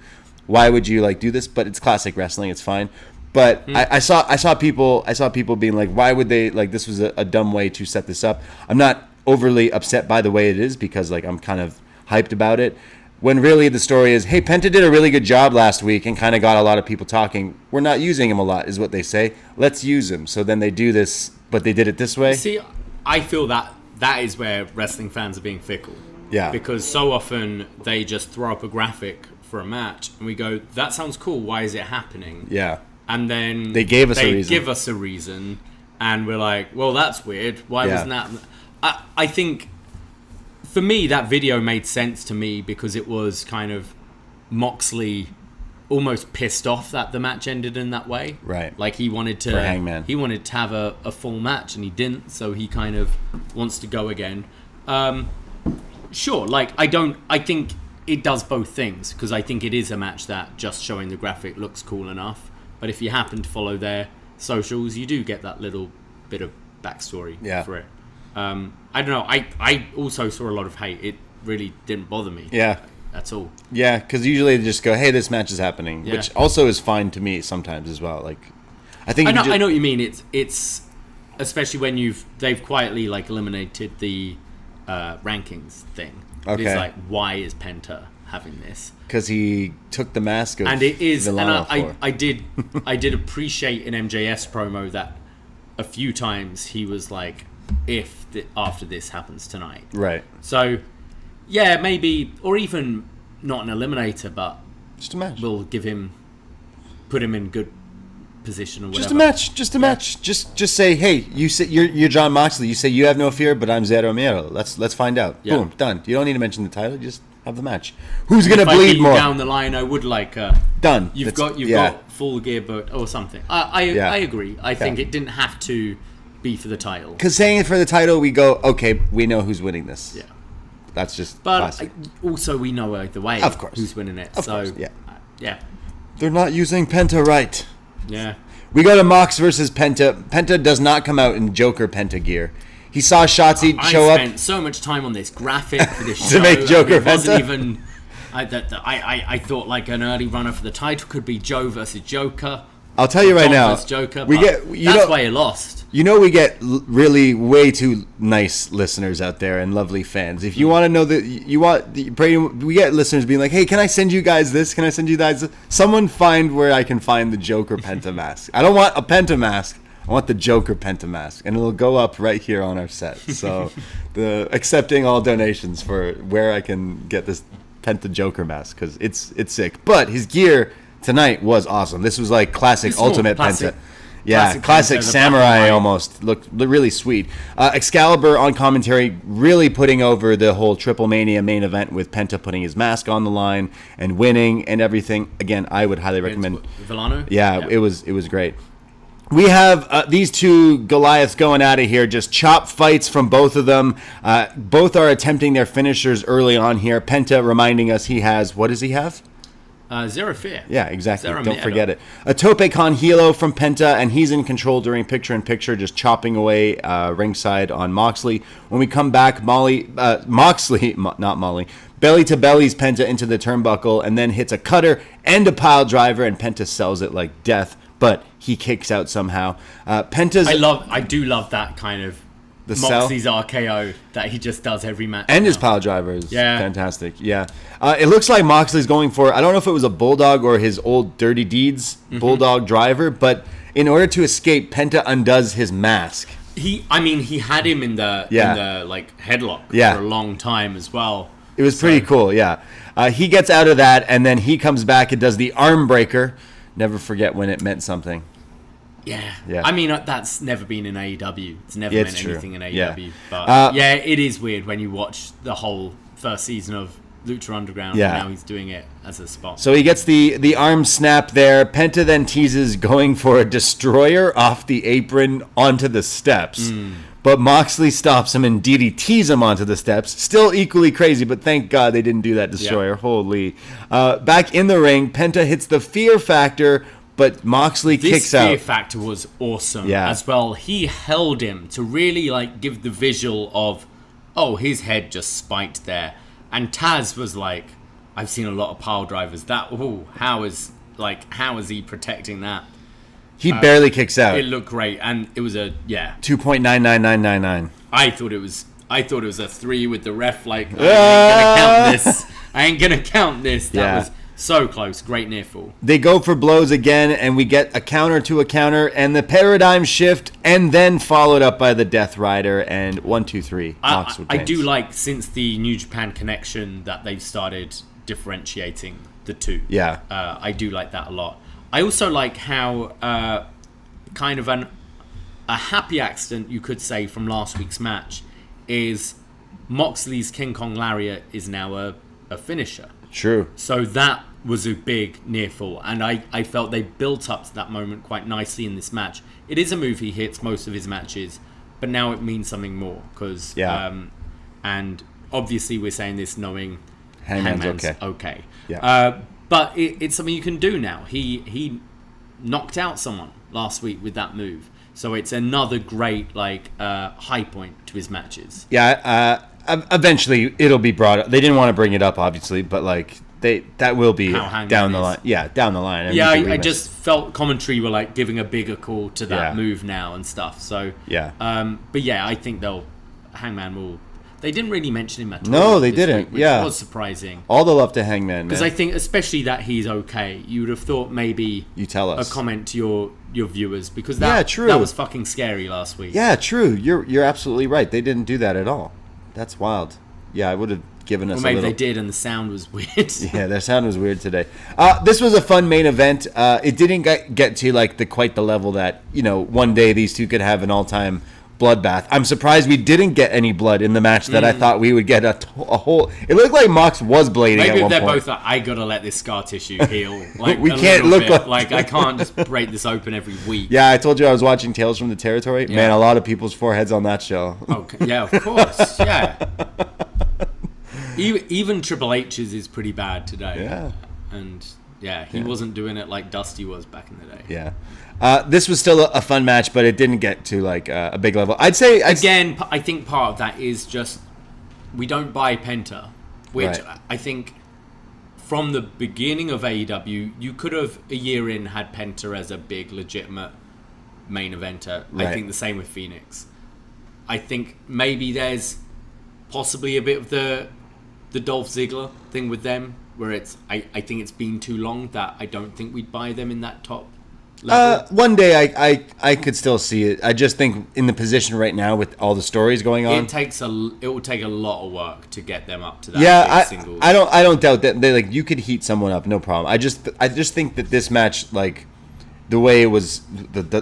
Why would you do this? But it's classic wrestling. It's fine. But I saw people being like, why would they this was a dumb way to set this up. I'm not overly upset by the way it is because I'm kind of hyped about it. When really the story is, hey, Penta did a really good job last week and kind of got a lot of people talking. We're not using him a lot, is what they say. Let's use him. So then they do this, but they did it this way. See, I feel that is where wrestling fans are being fickle. Yeah. Because so often they just throw up a graphic for a match and we go, that sounds cool. Why is it happening? Yeah. And then they give us a reason and we're like, well, that's weird. Why wasn't that? I think for me, that video made sense to me because it was kind of Moxley almost pissed off that the match ended in that way. Right. Like he wanted to have a full match and he didn't, so he kind of wants to go again. Sure, I think it does both things because I think it is a match that just showing the graphic looks cool enough. But if you happen to follow their socials, you do get that little bit of backstory for it. I don't know. I also saw a lot of hate. It really didn't bother me. Yeah. That's all. Yeah, because usually they just go, hey, this match is happening, which also is fine to me sometimes as well. I know what you mean. It's especially when they've quietly eliminated the rankings thing. Okay. It's why is Penta having this? Because he took the mask of and it is. Milano and I did appreciate in MJF's promo that a few times he was like, after this happens tonight. Right. So, yeah, maybe, or even not an eliminator, but just a match. We'll put him in good position or whatever. Just a match. Just say, hey, you're Jon Moxley. You say you have no fear, but I'm Zero Miedo. Let's find out. Yeah. Boom, done. You don't need to mention the title. Just have the match. Who's gonna bleed more? Down the line, I would done. You've got Full Gear booked or something. I agree. I think it didn't have to be for the title. Because saying it for the title, we go, okay, we know who's winning this. Yeah. That's just But classic. Also, we know either way Of course. who's winning it. Of course, yeah. Yeah. They're not using Penta right. Yeah. We go to Mox versus Penta. Penta does not come out in Joker Penta gear. He saw Shotzi show up. I spent so much time on this graphic for this To show. make Joker It wasn't Penta. even... I thought like an early runner for the title could be Joe versus Joker. I'll tell you right Dom now. versus Joker. That's why he lost. You know, we get really way too nice listeners out there and lovely fans. If you want to know Braden, we get listeners being like, "Hey, can I send you guys this? Can I send you guys this?" Someone find where I can find the Joker Penta mask. I don't want a Penta mask. I want the Joker Penta mask, and it'll go up right here on our set. So, accepting all donations for where I can get this Penta Joker mask because it's sick. But his gear tonight was awesome. This was like classic Ultimate Penta. Yeah, classic samurai almost. Looked really sweet. Excalibur on commentary really putting over the whole Triple Mania main event with Penta putting his mask on the line and winning and everything. Again, I would highly recommend. Villano? Yeah, it was great. We have these two Goliaths going at it here, just chop fights from both of them. Both are attempting their finishers early on here. Penta reminding us he has, what does he have? Zero Fear. Yeah, exactly. Zero Don't Miedo. forget it. A Tope Con Hilo from Penta, and he's in control during picture-in-picture, just chopping away ringside on Moxley. When we come back, Moxley, not Molly, belly-to-bellies Penta into the turnbuckle, and then hits a cutter and a pile driver, and Penta sells it like death, but he kicks out somehow. Penta's... I do love that kind of The Moxley's RKO that he just does every match. And now. his pile driver is fantastic. Yeah. It looks like Moxley's going for, I don't know if it was a Bulldog or his old Dirty Deeds Bulldog driver, but in order to escape, Penta undoes his mask. He had him in the headlock for a long time as well. It was pretty cool, yeah. He gets out of that, and then he comes back and does the arm breaker. Never forget when it meant something. Yeah. Yeah. I mean, that's never been in AEW. It's never meant anything in AEW. Yeah. But it is weird when you watch the whole first season of Lucha Underground, and now he's doing it as a spot. So he gets the arm snap there. Penta then teases going for a destroyer off the apron onto the steps. But Moxley stops him and DDTs him onto the steps. Still equally crazy, but thank God they didn't do that destroyer. Yeah. Holy. Back in the ring, Penta hits the Fear Factor, but Moxley kicks out. This Fear Factor was awesome as well. He held him to really give the visual of, his head just spiked there. And Taz was like, I've seen a lot of pile drivers. How is he protecting that? He barely kicks out. It looked great, and it was 2.99999. I thought it was a 3 with the ref I ain't gonna count this. I ain't gonna count this. That was so close. Great near fall. They go for blows again, and we get a counter to a counter, and the paradigm shift, and then followed up by the Death Rider, and 1, 2, 3. I do like, since the New Japan connection, that they've started differentiating the two. Yeah. I do like that a lot. I also like how kind of a happy accident, you could say, from last week's match is Moxley's King Kong Lariat is now a finisher. True. So that was a big near fall, and I felt they built up to that moment quite nicely in this match. It is a move he hits most of his matches, but now it means something more because and obviously we're saying this knowing Hangman's okay. Yeah. But it's something you can do now. He knocked out someone last week with that move, so it's another great high point to his matches. Yeah. Eventually, it'll be brought up. They didn't want to bring it up, obviously, but that will be down the line. Yeah, down the line. I just felt commentary were giving a bigger call to that move now and stuff. So but I think Hangman will. They didn't really mention him at all. No, they didn't. Which was surprising. All the love to Hangman, because I think, especially that he's okay, you would have thought maybe you tell us a comment to your viewers, because that was fucking scary last week. Yeah, true. You're absolutely right. They didn't do that at all. That's wild. Yeah, I would have given us. Or maybe they did, and the sound was weird. Yeah, their sound was weird today. This was a fun main event. It didn't get to quite the level that one day these two could have an all-time bloodbath. I'm surprised we didn't get any blood in the match that I thought we would get a whole. It looked like Mox was bleeding at one point. Maybe they're both like, I gotta let this scar tissue heal. Like, we can't look like I can't just break this open every week. Yeah, I told you I was watching Tales from the Territory. Yeah. Man, a lot of people's foreheads on that show. Okay. Yeah, of course. Yeah. Even Triple H's is pretty bad today. Yeah. And he wasn't doing it like Dusty was back in the day. Yeah. This was still a fun match, but it didn't get to like a big level. I think part of that is just we don't buy Penta, which I think from the beginning of AEW, you could have a year in had Penta as a big legitimate main eventer. Right. I think the same with Phoenix. I think maybe there's possibly a bit of the Dolph Ziggler thing with them, where it's I think it's been too long that I don't think we'd buy them in that top level. One day I could still see it. I just think in the position right now with all the stories going on, it will take a lot of work to get them up to that. Yeah, I don't doubt that they like you could heat someone up, no problem. I just think that this match, like the way it was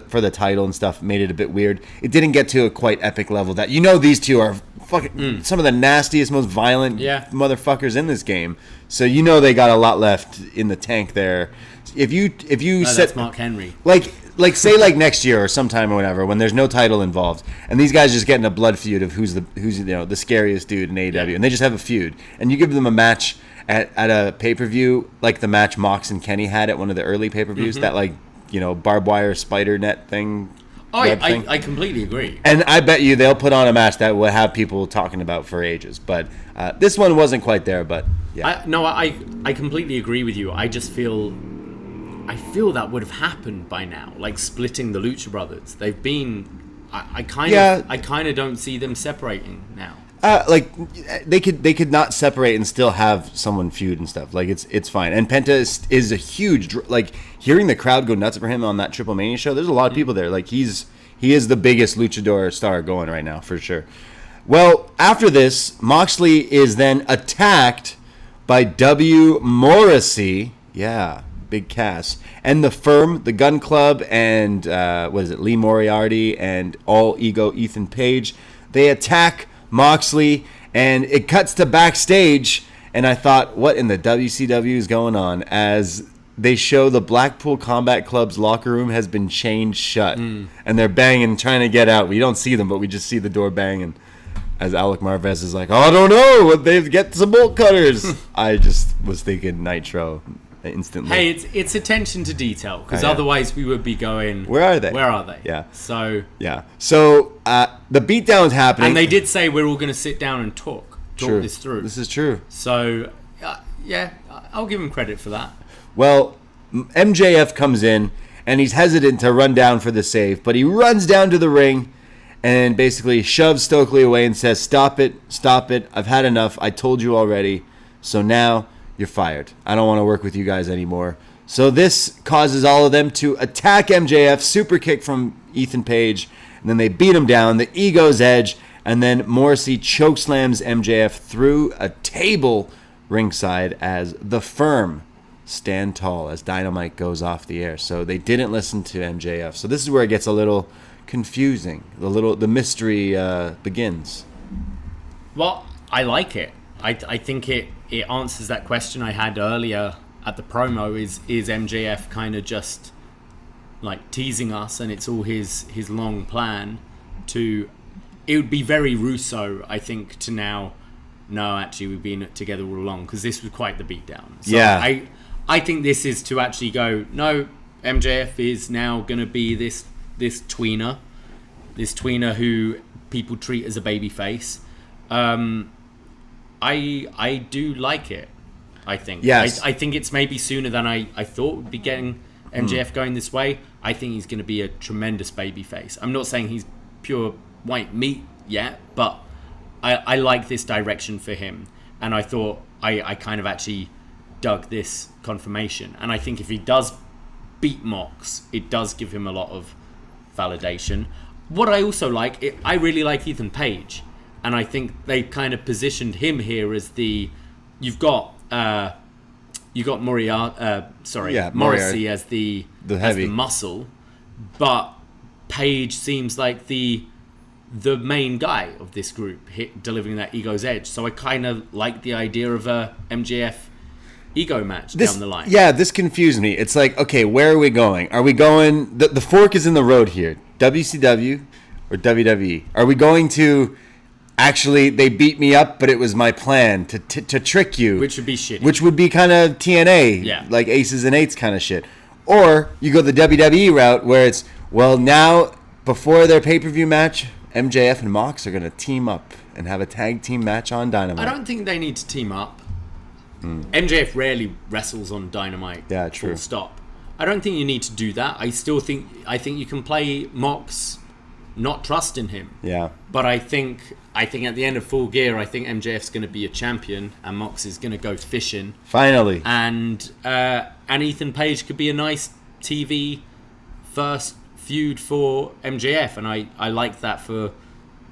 for the title and stuff, made it a bit weird. It didn't get to a quite epic level that these two are fucking some of the nastiest, most violent motherfuckers in this game. So they got a lot left in the tank there. If you set that's Mark Henry, like say like next year or sometime or whatever, when there's no title involved, and these guys just get in a blood feud of who's the scariest dude in AEW, and they just have a feud, and you give them a match at a pay-per-view like the match Mox and Kenny had at one of the early pay-per-views, that barbed wire spider net thing. Oh, I completely agree. And I bet you they'll put on a match that will have people talking about for ages. But this one wasn't quite there. But yeah, I completely agree with you. I just feel that would have happened by now. Like splitting the Lucha Brothers, they've been. I kind of don't see them separating now. Like they could not separate and still have someone feud and stuff. Like it's fine. And Penta is a huge, like, hearing the crowd go nuts for him on that Triple Mania show. There's a lot of people there. Like he is the biggest luchador star going right now for sure. Well, after this, Moxley is then attacked by W. Morrissey. Yeah, big Cass. And the Firm, the Gun Club, and Lee Moriarty and All Ego Ethan Page. They attack Moxley, and it cuts to backstage, and I thought, what in the WCW is going on? As they show the Blackpool Combat Club's locker room has been chained shut, and they're banging, trying to get out. We don't see them, but we just see the door banging. As Alec Marvez is like, oh, I don't know, they've get some bolt cutters. I just was thinking Nitro instantly. Hey, it's attention to detail, because otherwise we would be going, where are they? Yeah. So the beatdown's happening, and they did say we're all going to sit down and talk this through. This is true. So I'll give him credit for that. Well, MJF comes in and he's hesitant to run down for the save, but he runs down to the ring and basically shoves Stokely away and says, stop it, I've had enough, I told you already, so now you're fired. I don't want to work with you guys anymore. So this causes all of them to attack MJF, super kick from Ethan Page, and then they beat him down, the Ego's Edge, and then Morrissey chokeslams MJF through a table ringside as the Firm stand tall as Dynamite goes off the air. So they didn't listen to MJF. So this is where it gets a little confusing. The mystery begins. Well, I like it. I think it answers that question I had earlier at the promo. Is MJF kind of just like teasing us, and it's all his long plan to... It would be very Russo, I think, to now... No, actually, we've been together all along, because this was quite the beatdown. So yeah. I think this is to actually go, no, MJF is now going to be this tweener who people treat as a babyface. I do like it, I think. Yes. I think it's maybe sooner than I thought would be getting MJF going this way. I think he's going to be a tremendous babyface. I'm not saying he's pure white meat yet, but I like this direction for him. And I thought I kind of actually dug this confirmation. And I think if he does beat Mox, it does give him a lot of validation. What I also like, I really like Ethan Page. And I think they kind of positioned him here as you've got Morrissey as the heavy, as the muscle, but Page seems like the the main guy of this group delivering that ego's edge. So I kind of like the idea of a MJF ego match down the line. Yeah, this confused me. It's like, okay, where are we going? Are we going... The fork is in the road here. WCW or WWE? Are we going to... Actually, they beat me up, but it was my plan to trick you. Which would be shitty. Which would be kind of TNA, like aces and eights kind of shit. Or you go the WWE route where it's, well, now, before their pay-per-view match, MJF and Mox are going to team up and have a tag team match on Dynamite. I don't think they need to team up. MJF rarely wrestles on Dynamite. Yeah, true. Full stop. I don't think you need to do that. I think you can play Mox not trusting him. Yeah. But I think at the end of Full Gear, I think MJF's going to be a champion and Mox is going to go fishing. Finally. And Ethan Page could be a nice TV first feud for MJF, and I like that for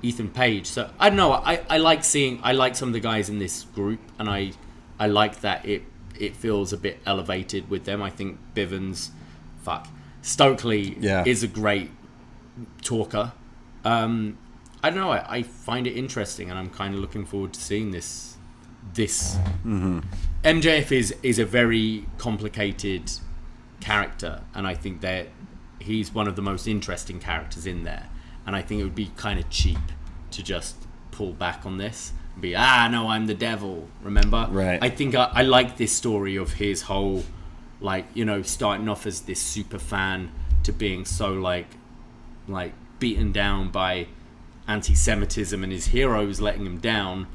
Ethan Page. So I don't know. I like some of the guys in this group, and I like that it feels a bit elevated with them. I think Stokely is a great talker. I don't know. I find it interesting, and I'm kind of looking forward to seeing this. MJF is a very complicated character, and I think that he's one of the most interesting characters in there. And I think it would be kind of cheap to just pull back on this and be, no, I'm the devil. Remember? Right. I think I like this story of his whole, starting off as this super fan to being so like beaten down by anti-Semitism and his heroes letting him down,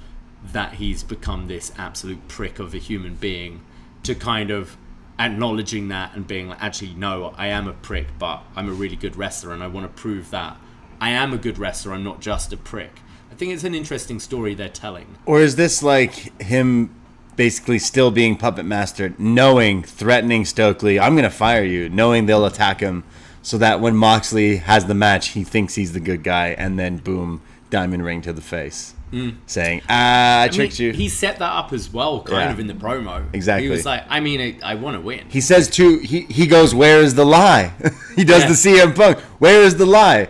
that he's become this absolute prick of a human being, to kind of acknowledging that and being like, actually, no, I am a prick, but I'm a really good wrestler, and I want to prove that I am a good wrestler, I'm not just a prick. I think it's an interesting story they're telling. Or is this like him basically still being puppet master, threatening Stokely, I'm going to fire you, knowing they'll attack him, so that when Moxley has the match, he thinks he's the good guy, and then boom, diamond ring to the face, saying, I tricked you. He set that up as well, kind of in the promo. Exactly. He was like, I want to win. He says he goes, where is the lie? He does the CM Punk, where is the lie?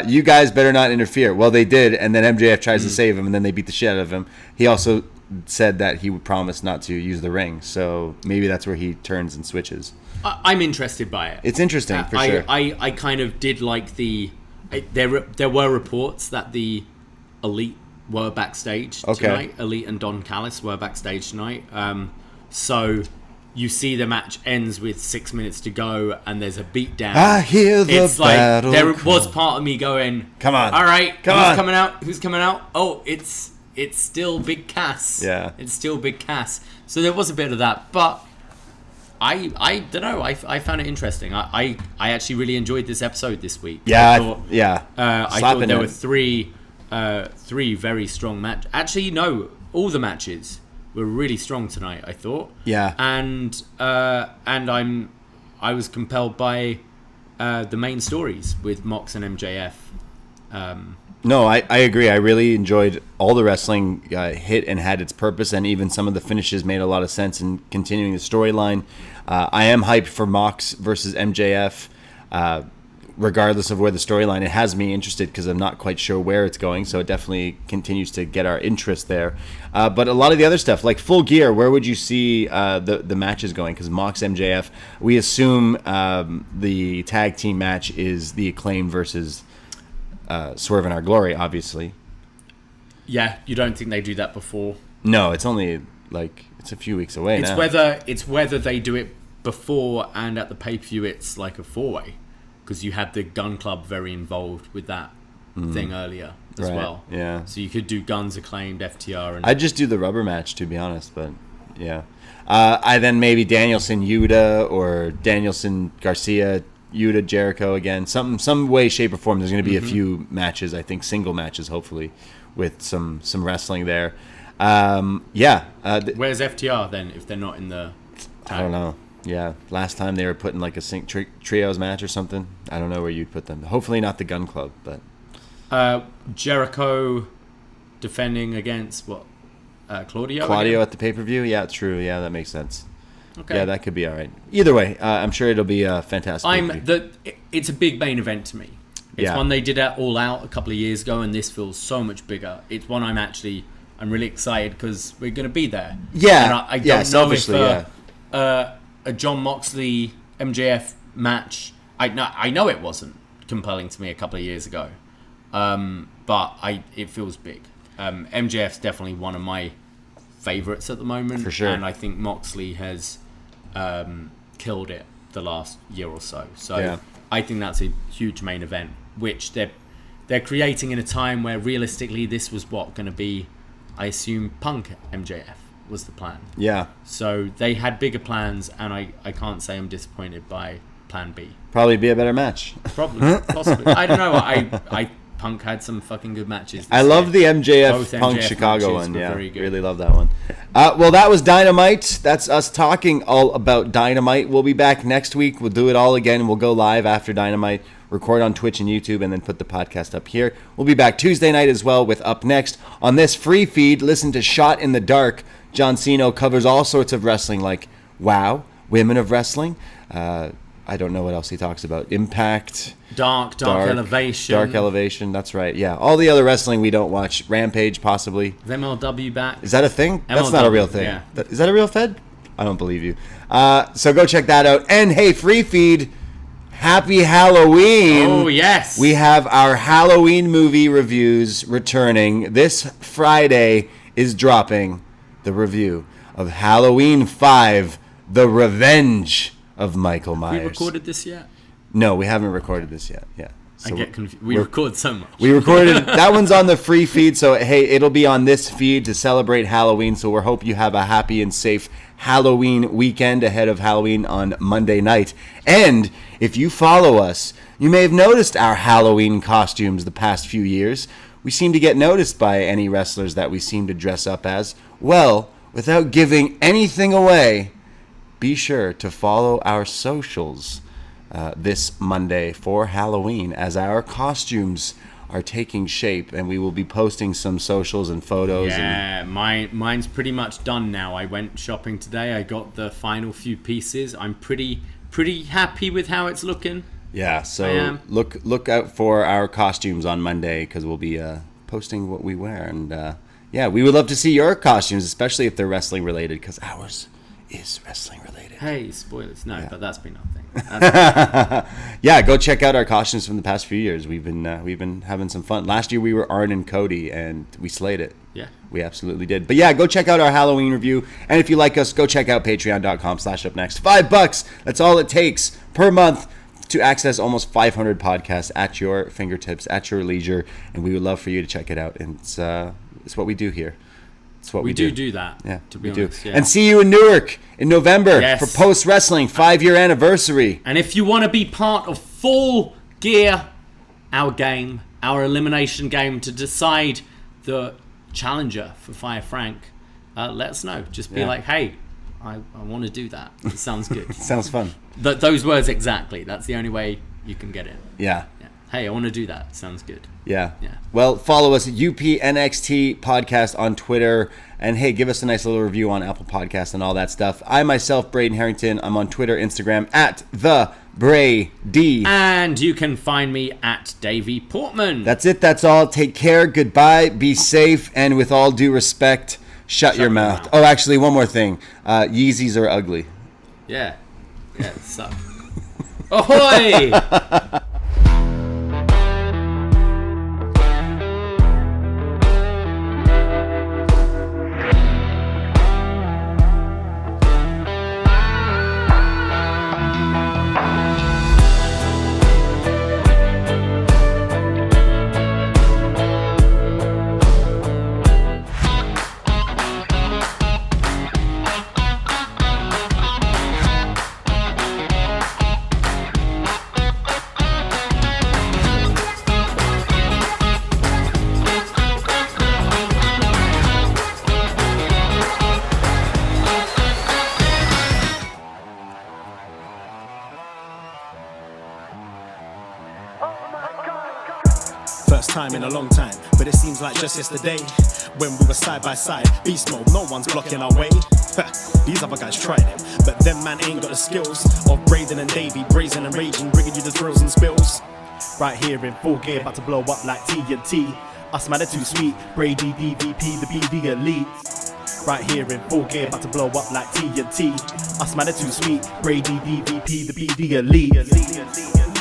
You guys better not interfere. Well, they did, and then MJF tries to save him, and then they beat the shit out of him. He also said that he would promise not to use the ring, so maybe that's where he turns and switches. I'm interested by it. It's interesting, for sure. I kind of did like there were reports that the Elite were backstage tonight. Elite and Don Callis were backstage tonight. So you see the match ends with 6 minutes to go, and there's a beatdown. I hear the battle. There was part of me going, come on, all right, who's coming out? Who's coming out? Oh, it's still Big Cass. Yeah, it's still Big Cass. So there was a bit of that, but I don't know. I found it interesting. I actually really enjoyed this episode this week. Yeah, I thought there were three very strong matches. Actually, no, all the matches were really strong tonight, I thought. Yeah. And I was compelled by the main stories with Mox and MJF. No, I agree. I really enjoyed all the wrestling. Hit and had its purpose, and even some of the finishes made a lot of sense in continuing the storyline. I am hyped for Mox versus MJF. Regardless of where the storyline, it has me interested because I'm not quite sure where it's going, so it definitely continues to get our interest there. But a lot of the other stuff, like Full Gear, where would you see the matches going? Because Mox MJF, we assume the tag team match is the Acclaim versus Swerve in Our Glory, obviously. Yeah, you don't think they do that before? No, it's only it's a few weeks away now. It's whether they do it before, and at the pay-per-view it's like a four-way. Because you had the Gun Club very involved with that thing earlier as well. Yeah. So you could do Guns, Acclaimed, FTR. And I'd just do the rubber match, to be honest, but yeah. I then maybe Danielson Yuta or Danielson Garcia, Yuta Jericho again. Some way, shape, or form. There's going to be a few matches, I think, single matches, hopefully, with some wrestling there. Where's FTR then if they're not in the tag? I don't know. Yeah, last time they were put in like a trios match or something. I don't know where you'd put them. Hopefully not the Gun Club, but Jericho defending against what? Claudio again? At the pay-per-view? Yeah, true. Yeah, that makes sense. Okay. Yeah, that could be all right. Either way, I'm sure it'll be a fantastic. It's a big main event to me. It's one they did at All Out a couple of years ago, and this feels so much bigger. It's one I'm really excited because we're going to be there. Yeah, and I don't know if a John Moxley MJF match. I know it wasn't compelling to me a couple of years ago, but it feels big. MJF's definitely one of my favorites at the moment, for sure, and I think Moxley has killed it the last year or so. So I think that's a huge main event, which they're creating in a time where realistically this was going to be, I assume, Punk MJF was the plan. Yeah. So they had bigger plans, and I can't say I'm disappointed by Plan B. Probably be a better match. Probably, possibly. I don't know. I Punk had some fucking good matches. I love the MJF Punk Chicago one. Yeah, really love that one. Well, that was Dynamite. That's us talking all about Dynamite. We'll be back next week. We'll do it all again. We'll go live after Dynamite, record on Twitch and YouTube, and then put the podcast up here. We'll be back Tuesday night as well with Up Next. On this free feed, listen to Shot in the Dark. John Cena covers all sorts of wrestling like WoW, Women of Wrestling. I don't know what else he talks about. Impact. Dark Elevation. Dark Elevation, that's right. Yeah, all the other wrestling we don't watch. Rampage, possibly. Is MLW back? Is that a thing? That's not a real thing. Yeah. Is that a real fed? I don't believe you. So go check that out. And hey, free feed, happy Halloween. Oh, yes. We have our Halloween movie reviews returning. This Friday is dropping the review of Halloween 5, The Revenge of Michael Myers. Have we recorded this yet? No, we haven't recorded this yet. Yeah. So I get confused. We record so much. We recorded. That one's on the free feed, so hey, it'll be on this feed to celebrate Halloween. So we hope you have a happy and safe Halloween weekend ahead of Halloween on Monday night. And if you follow us, you may have noticed our Halloween costumes the past few years. We seem to get noticed by any wrestlers that we seem to dress up as. Well, without giving anything away, be sure to follow our socials this Monday for Halloween as our costumes are taking shape, and we will be posting some socials and photos. Yeah, mine's pretty much done now. I went shopping today. I got the final few pieces. I'm pretty happy with how it's looking. Yeah, so look out for our costumes on Monday because we'll be posting what we wear. And yeah, we would love to see your costumes, especially if they're wrestling related, because ours is wrestling related. Hey, spoilers. No, but that's been nothing. Yeah, go check out our costumes from the past few years. We've been having some fun. Last year we were Arn and Cody, and we slayed it. Yeah, we absolutely did. But yeah, go check out our Halloween review, and if you like us, go check out patreon.com/upnext. $5, that's all it takes per month to access almost 500 podcasts at your fingertips, at your leisure, and we would love for you to check it out. And it's what we do here. It's what we do that. Yeah, to be honest. Yeah. And see you in Newark in November for Post Wrestling 5-year anniversary. And if you want to be part of Full Gear, our game, our elimination game to decide the challenger for Fire Frank, let us know. Just be like, hey, I want to do that. It sounds good. It sounds fun. Those words exactly. That's the only way you can get it. Yeah. Hey, I want to do that. Sounds good. Yeah. Well, follow us at UPNXT Podcast on Twitter. And hey, give us a nice little review on Apple Podcasts and all that stuff. I myself, Braden Herrington, I'm on Twitter, Instagram, at the Brady. And you can find me at Davie Portman. That's it. That's all. Take care. Goodbye. Be safe. And with all due respect, shut your mouth. Oh, actually, one more thing. Yeezys are ugly. Yeah. Yeah, suck. Ahoy! First time in a long time, but it seems like just yesterday when we were side by side. Beast mode, no one's blocking our way. These other guys tried it, but them man ain't got the skills of Braden and Davie, brazen and raging, bringing you the thrills and spills. Right here in full gear, about to blow up like TNT. Us man are too sweet, Brady, DVP, the BDElite. Right here in full gear, about to blow up like TNT. Us man are too sweet, Brady, DVP, the BDElite.